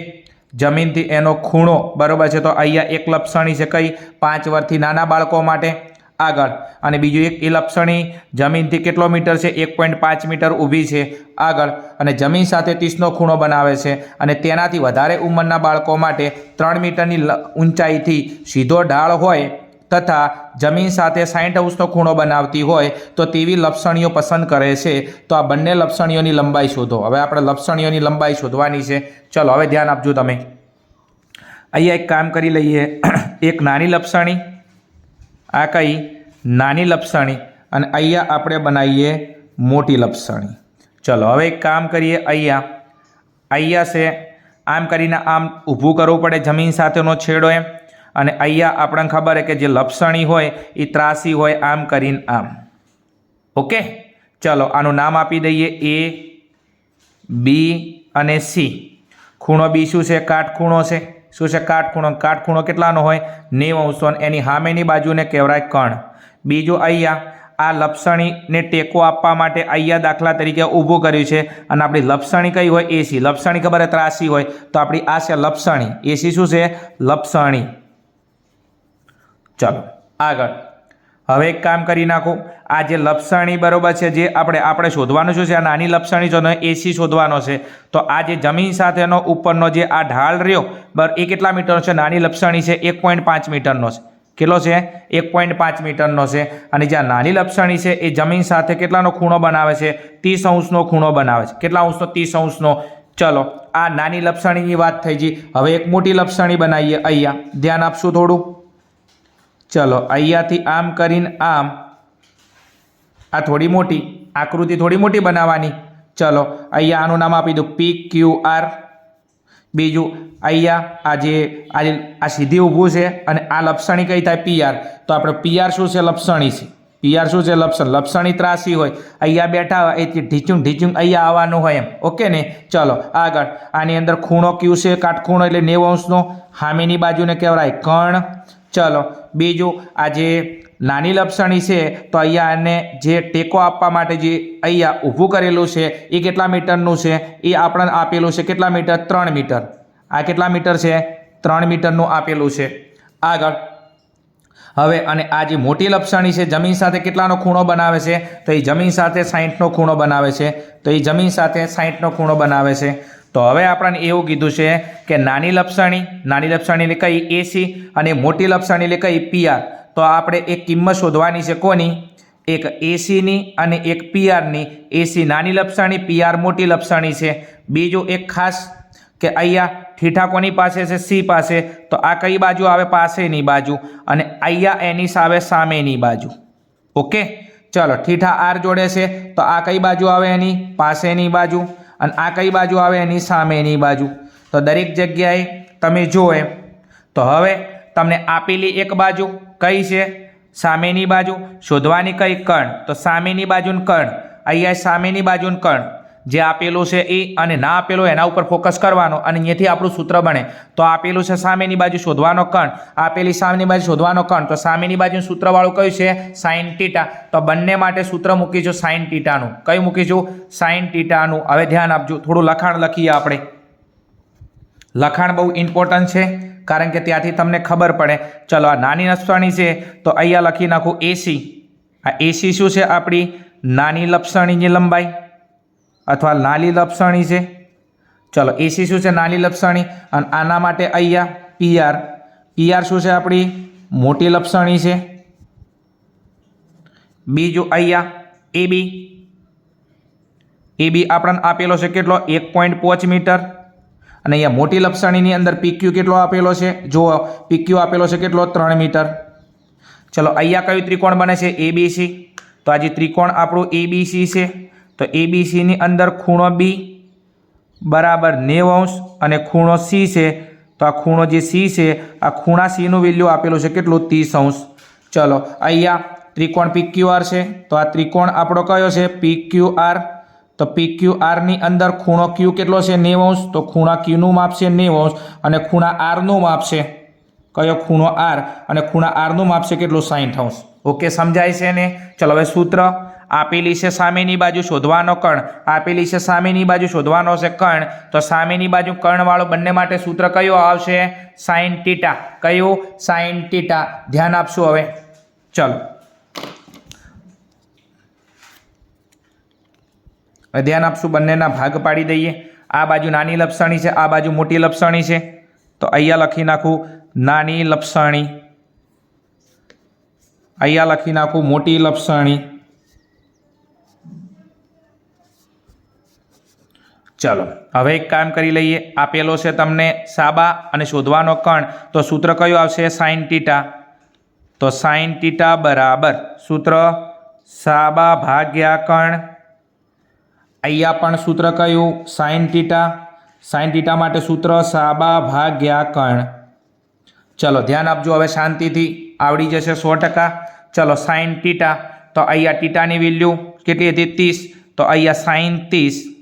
જમીનથી એનો ખૂણો બરાબર છે તો અહીંયા એક લપસણી છે કઈ 5 વર્ષથી નાના બાળકો માટે આગળ અને બીજું એક એ લપસણી જમીનથી કેટલો મીટર છે 1.5 મીટર ઊભી છે આગળ અને જમીન સાથે 30નો ખૂણો બનાવે છે અને તેનાથી વધારે ઉંમરના બાળકો માટે 3 મીટરની ઊંચાઈથી સીધો ઢાળ હોય તથા જમીન સાથે 60 અંશનો ખૂણો બનાવતી હોય તો તેવી લપસણીઓ પસંદ કરે છે તો આ બંને લપસણીઓની લંબાઈ શોધો હવે આપણે લપસણીઓની લંબાઈ શોધવાની છે ચલો હવે ધ્યાન આપજો તમે અહીંયા એક કામ કરી લઈએ એક નાની લપસણી આ કઈ નાની લપસણી અને અહીંયા આપણે બનાવીએ મોટી લપસણી ચલો હવે એક કામ કરીએ અહીંયા છે આમ કરીને આમ ઊભું કરવું પડે જમીન સાથેનો છેડો એમ અને અહીંયા આપણને ખબર છે કે જે લપસણી હોય એ ત્રાસી હોય આમ કરીને આમ ઓકે ચલો આનું નામ આપી દઈએ એ બી અને સી ખૂણો બી શું છે કાટખૂણો છે શું છે કાટખૂણો કેટલાનો હોય 90 અંશનો એની સામેની બાજુને કહેવાય કણ બીજું અહીંયા આ લપસણીને ટેકો આપવા માટે અહીંયા દાખલા તરીકે ઊભું કર્યું છે અને આપણી લપસણી કઈ હોય એસી લપસણી ખબર ત્રાસી હોય તો આપણી આ છે લપસણી એસી શું છે લપસણી ચલો આગળ હવે એક કામ કરી નાખો આ જે લપસણી બરોબર છે જે આપણે શોધવાનું શું છે આ નાની લપસણી જો એસી શોધવાનો છે તો આ જે જમીન સાથેનો ઉપરનો જે આ ઢાળ રહ્યો બરાબર એ કેટલા મીટરનો છે નાની લપસણી છે 1.5 મીટરનો છે કેટલો છે 1.5 મીટરનો છે અને જે નાની લપસણી છે એ જમીન સાથે કેટલાનો ખૂણો બનાવે છે 30 અંશનો ખૂણો બનાવે છે કેટલા અંશનો 30 અંશનો ચલો આ નાની લપસણીની વાત થઈ ગઈ હવે એક મોટી લપસણી બનાવીએ અહીંયા ધ્યાન આપશું થોડું ચલો અહીંયાથી આમ કરીને આમ આ થોડી મોટી આકૃતિ થોડી મોટી બનાવવાની ચલો અહીંયા આનું નામ આપી દો PQR બીજું અહીંયા આ સીધી ઊભું છે અને આ લપસણી કઈ થાય PR તો આપણે PR શું છે લપસણી છે PR શું છે લપસણી ત્રાસી હોય અહીંયા બેઠા હોય એ ઢીચું અહીંયા આવવાનું હોય એમ ઓકે ને ચલો આગળ આની અંદર ખૂણો Q છે કાટખૂણો એટલે 90 અંશનો સામેની બાજુને કહેવાય કણ ચલો બીજું આ જે નાની લપસણી છે તો અહીંયા આને જે ટેકો આપવા માટે જે અહીંયા ઊભું કરેલું છે એ કેટલા મીટરનું છે એ આપણને આપેલું છે કેટલા મીટર 3 મીટર આ કેટલા મીટર છે 3 મીટરનું આપેલું છે આગળ હવે અને આ જે મોટી લપસણી છે જમીન સાથે કેટલાનો ખૂણો બનાવે છે તો એ જમીન સાથે 60નો ખૂણો બનાવે છે તો એ જમીન સાથે 60નો ખૂણો બનાવે છે તો હવે આપણને એવું કીધું છે કે નાની લપસણી એટલે કઈ એસી અને મોટી લપસણી એટલે કઈ PR તો આપણે એક કિંમત શોધવાની છે કોની એક એસીની અને એક PRની એસી નાની લપસણી PR મોટી લપસણી છે બીજું એક ખાસ કે અહીંયા થીટા કોની પાસે છે C પાસે તો આ કઈ બાજુ આવે પાસેની બાજુ અને અહીંયા એની સામે સામેની બાજુ ઓકે ચલો થીટા R જોડે છે તો આ કઈ બાજુ આવે એની પાસેની બાજુ અને આ કઈ બાજુ આવે એની સામેની બાજુ તો દરેક જગ્યાએ તમે જોએ તો હવે તમને આપેલી એક બાજુ કઈ છે સામેની બાજુ શોધવાની કઈ કણ તો સામેની બાજુનું કણ અહીંયા સામેની બાજુનું કણ જે આપેલું છે એ અને ના આપેલું એના ઉપર ફોકસ કરવાનો અને અહીંયાથી આપણું સૂત્ર બને. તો આપેલું છે સામેની બાજુ શોધવાનો કણ, આપેલી સામેની બાજુ શોધવાનો કણ, તો સામેની બાજુ સૂત્રવાળું કયું છે સાઇન થીટા. તો બંને માટે સૂત્ર મૂકીશું સાઇન થીટાનું. કયું મૂકીશું સાઇન થીટાનું. હવે ધ્યાન આપજો, થોડું લખાણ લખીએ આપણે. લખાણ બહુ ઇમ્પોર્ટન્ટ છે કારણ કે ત્યાંથી તમને ખબર પડે. ચલો આ નાની લપસણી છે તો અહીંયા લખી નાખું એસી. આ એસી શું છે આપણી નાની લપસણીની લંબાઈ અથવા નાની લપસણી છે. ચલો એસી શું છે નાની લપસણી અને આના માટે અહીંયા પીઆર. પીઆર શું છે આપણી મોટી લપસણી છે. બીજું અહીંયા એબી. એબી આપણને આપેલો છે કેટલો 1.5 મીટર અને અહીંયા મોટી લપસણીની અંદર પીક્યુ કેટલો આપેલો છે જો પીક્યુ આપેલો છે કેટલો 3 મીટર. ચલો અહીંયા કયું ત્રિકોણ બને છે એબીસી. તો આ જે ત્રિકોણ આપણું એબીસી છે તો એબીસીની અંદર ખૂણો બી બરાબર 90° અને ખૂણો સી છે તો આ ખૂણો જે સી છે આ ખૂણા સીનું વેલ્યુ આપેલું છે કેટલું 30°. ચલો અહીંયા ત્રિકોણ પીક્યુઆર છે તો આ ત્રિકોણ આપણો કયો છે પીક્યુઆર. તો પીક્યુઆરની અંદર ખૂણો ક્યુ કેટલો છે 90°. તો ખૂણા ક્યુનું માપ છે 90° અને ખૂણા આરનું માપ છે કયો ખૂણો આર અને ખૂણા આરનું માપ છે કેટલું 60°. ઓકે સમજાય છે ને. ચલો હવે સૂત્ર આપેલી છે સામેની બાજુ શોધવાનો કણ, આપેલી છે સામેની બાજુ શોધવાનો છે કણ. તો સામેની બાજુ કર્ણવાળો બંને માટે સૂત્ર કયું આવશે સાઇન થીટા. કયું સાઇન થીટા. ધ્યાન આપશું હવે. ચલો હવે ધ્યાન આપશું, બંનેના ભાગ પાડી દઈએ. આ બાજુ નાની લપસણી છે, આ બાજુ મોટી લપસણી છે. તો અહીંયા લખી નાખું નાની લપસણી, અહીંયા લખી નાખું મોટી લપસણી. ચલો હવે એક કામ કરી લઈએ. આપેલો છે તમને સાબા અને શોધવાનો કણ તો સૂત્ર કયું આવશે સાઇન થીટા. તો સાઇન થીટા બરાબર સૂત્ર સાબા ભાગ્યા કણ. અહીંયા પણ સૂત્ર કયું સાઇન થીટા. સાઇન થીટા માટે સૂત્ર સાબા ભાગ્યા કણ. ચલો ધ્યાન આપજો, હવે શાંતિથી આવડી જશે 100%. ચલો સાઇન થીટા તો અહીંયા થીટાની વેલ્યુ કેટલી હતી 30. તો અહીંયા સાઇન 30.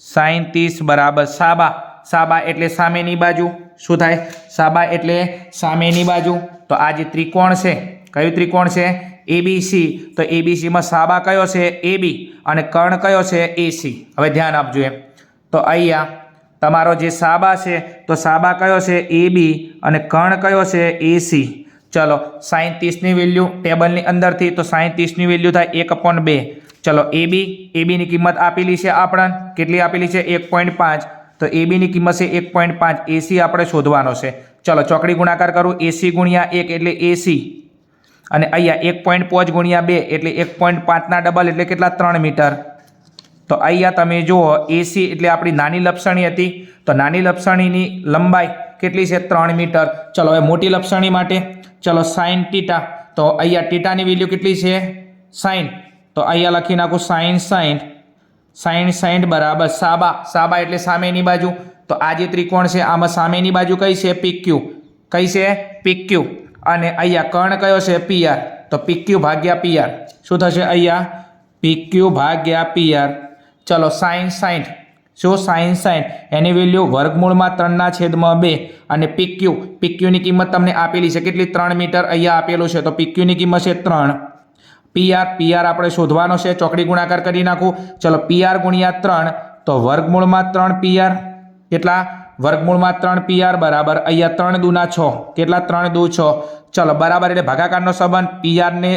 સાઇન 30 બરાબર સાબા. સાબા એટલે સામેની બાજુ. શું થાય સાબા એટલે સામેની બાજુ. તો આ જે ત્રિકોણ છે કયું ત્રિકોણ છે એબીસી. તો એબીસીમાં સાબા કયો છે એબી અને કર્ણ કયો છે એસી. હવે ધ્યાન આપજો એમ. તો અહીંયા તમારો જે સાબા છે તો સાબા કયો છે એબી અને કર્ણ કયો છે એસી. ચલો સાઇન 30ની વેલ્યુ ટેબલની અંદરથી તો સાઇન 30ની વેલ્યુ થાય 1/2. ચલો એબીની કિંમત આપેલી છે આપણને કેટલી આપેલી છે 1.5. તો એબીની કિંમત છે 1.5. એસી આપણે શોધવાનો છે. ચલો ચોકડી ગુણાકાર કરું એસી ગુણ્યા 1 એટલે એસી અને અહીંયા 1.5 ગુણ્યા 2 એટલે 1.5ના ડબલ એટલે કેટલા 3 મીટર. તો અહીંયા તમે જુઓ એસી એટલે આપણી નાની લપસણી હતી તો નાની લપસણીની લંબાઈ કેટલી છે 3 મીટર. ચલો હવે મોટી લપસણી માટે ચલો સાઇન થીટા. તો અહીંયા થીટાની વેલ્યુ કેટલી છે સાઇન. તો અહીંયા લખી નાખું સાઇન 60. સાઇન 60 બરાબર સાબા. સાબા એટલે સામેની બાજુ. તો આ જે ત્રિકોણ છે આમાં સામેની બાજુ કઈ છે પીક્યુ. કઈ છે પીક્યુ અને અહીંયા કર્ણ કયો છે પીઆર. તો પીક્યુ ભાગ્યા પીઆર શું થશે અહીંયા પીક્યુ ભાગ્યા પીઆર. ચલો સાઇન 60 શું સાઇન 60 એની વેલ્યુ વર્ગમૂળમાં 3/2 અને પીક્યુની કિંમત તમને આપેલી છે કેટલી 3 મીટર અહીંયા આપેલું છે. તો પીક્યુની કિંમત છે 3. પીઆર આપણે શોધવાનો છે. ચોકડી ગુણાકાર કરી નાખું. ચલો પીઆર ગુણ્યા 3 તો વર્ગમૂળમાં 3 પીઆર કેટલા વર્ગમૂળમાં 3 પીઆર બરાબર અહીંયા 3 દુના 6 કેટલા 3 દુ 6. ચલો બરાબર એટલે ભાગાકારનો સંબંધ પીઆરને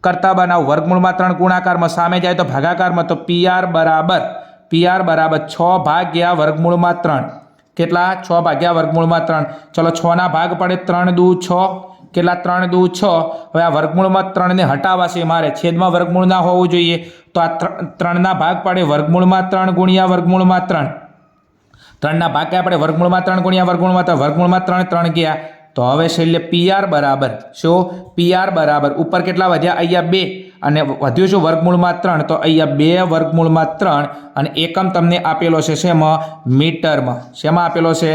કરતા બનાવ વર્ગમૂળમાં 3 ગુણાકારમાં સામે જાય તો ભાગાકારમાં. તો પીઆર બરાબર 6 ભાગ્યા વર્ગમૂળમાં 3 કેટલા 6 ભાગ્યા વર્ગમૂળમાં 3. ચલો 6ના ભાગ પડે 3 દુ 6 કેટલા 3 દુ 6. હવે આ વર્ગમૂળમાં 3ને હટાવવા છે મારે, છેદમાં વર્ગમૂળ ના હોવું જોઈએ. તો આ 3ના ભાગ પડે વર્ગમૂળમાં 3 ગુણ્યા વર્ગમૂળમાં 3. 3ના ભાગ ક્યાં પડે વર્ગમૂળમાં 3 ગુણ્યા વર્ગમૂળમાં 3. વર્ગમૂળમાં 3 ગયા. તો હવે છેલ્લે પીઆર બરાબર શું પીઆર બરાબર ઉપર કેટલા વધ્યા અહીંયા 2 અને વધ્યું શું વર્ગમૂળમાં 3. તો અહીંયા 2 વર્ગમૂળમાં 3 અને એકમ તમને આપેલો છે શેમાં મીટરમાં. શેમાં આપેલો છે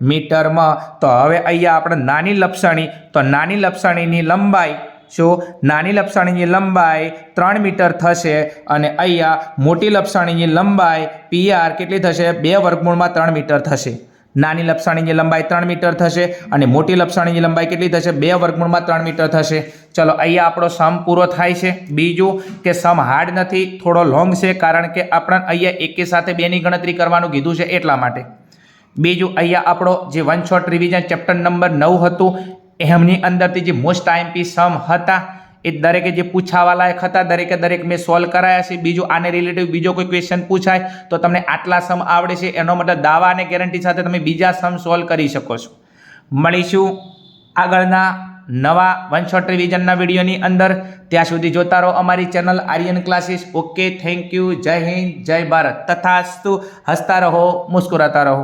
મીટરમાં. તો હવે અહીંયા આપણે નાની લપસણી તો નાની લપસણીની લંબાઈ શું નાની લપસણીની લંબાઈ 3 મીટર થશે અને અહીંયા મોટી લપસણીની લંબાઈ PR કેટલી થશે 2 વર્ગમૂળમાં 3 મીટર થશે. નાની લપસણીની લંબાઈ 3 મીટર થશે અને મોટી લપસણીની લંબાઈ કેટલી થશે 2 વર્ગમૂળમાં 3 મીટર થશે. ચલો અહીંયા આપણો સમ પૂરો થાય છે. બીજું કે સમ હાર્ડ નથી, થોડો લોંગ છે, કારણ કે આપણને અહીંયા એકે સાથે 2 ની ગણતરી કરવાનું કીધું છે એટલા માટે. બીજું અહીંયા આપણો જે one shot revision chapter number 9 હતું એમની અંદરથી જે મોસ્ટ આઈએમપી સમ હતા એ દરેકે જે પૂછાવા લાયક હતા દરેક મેં સોલ્વ કરાયા છે. બીજું આને રિલેટિવ બીજો કોઈ ક્વેશ્ચન પૂછાય તો તમને આટલા સમ આવડે છે એનો મતલબ દાવા અને ગેરંટી સાથે તમે બીજા સમ સોલ્વ કરી શકો છો. મળીશું આગળના નવા વન શોટ રિવિઝનના વિડીયોની અંદર. ત્યાં સુધી જોતા રહો અમારી channel Aryan classes. Okay, thank you. જય હિન્દ, જય ભારત. તથાસ્તુ. હસતા રહો, મુસ્કુરાતા રહો.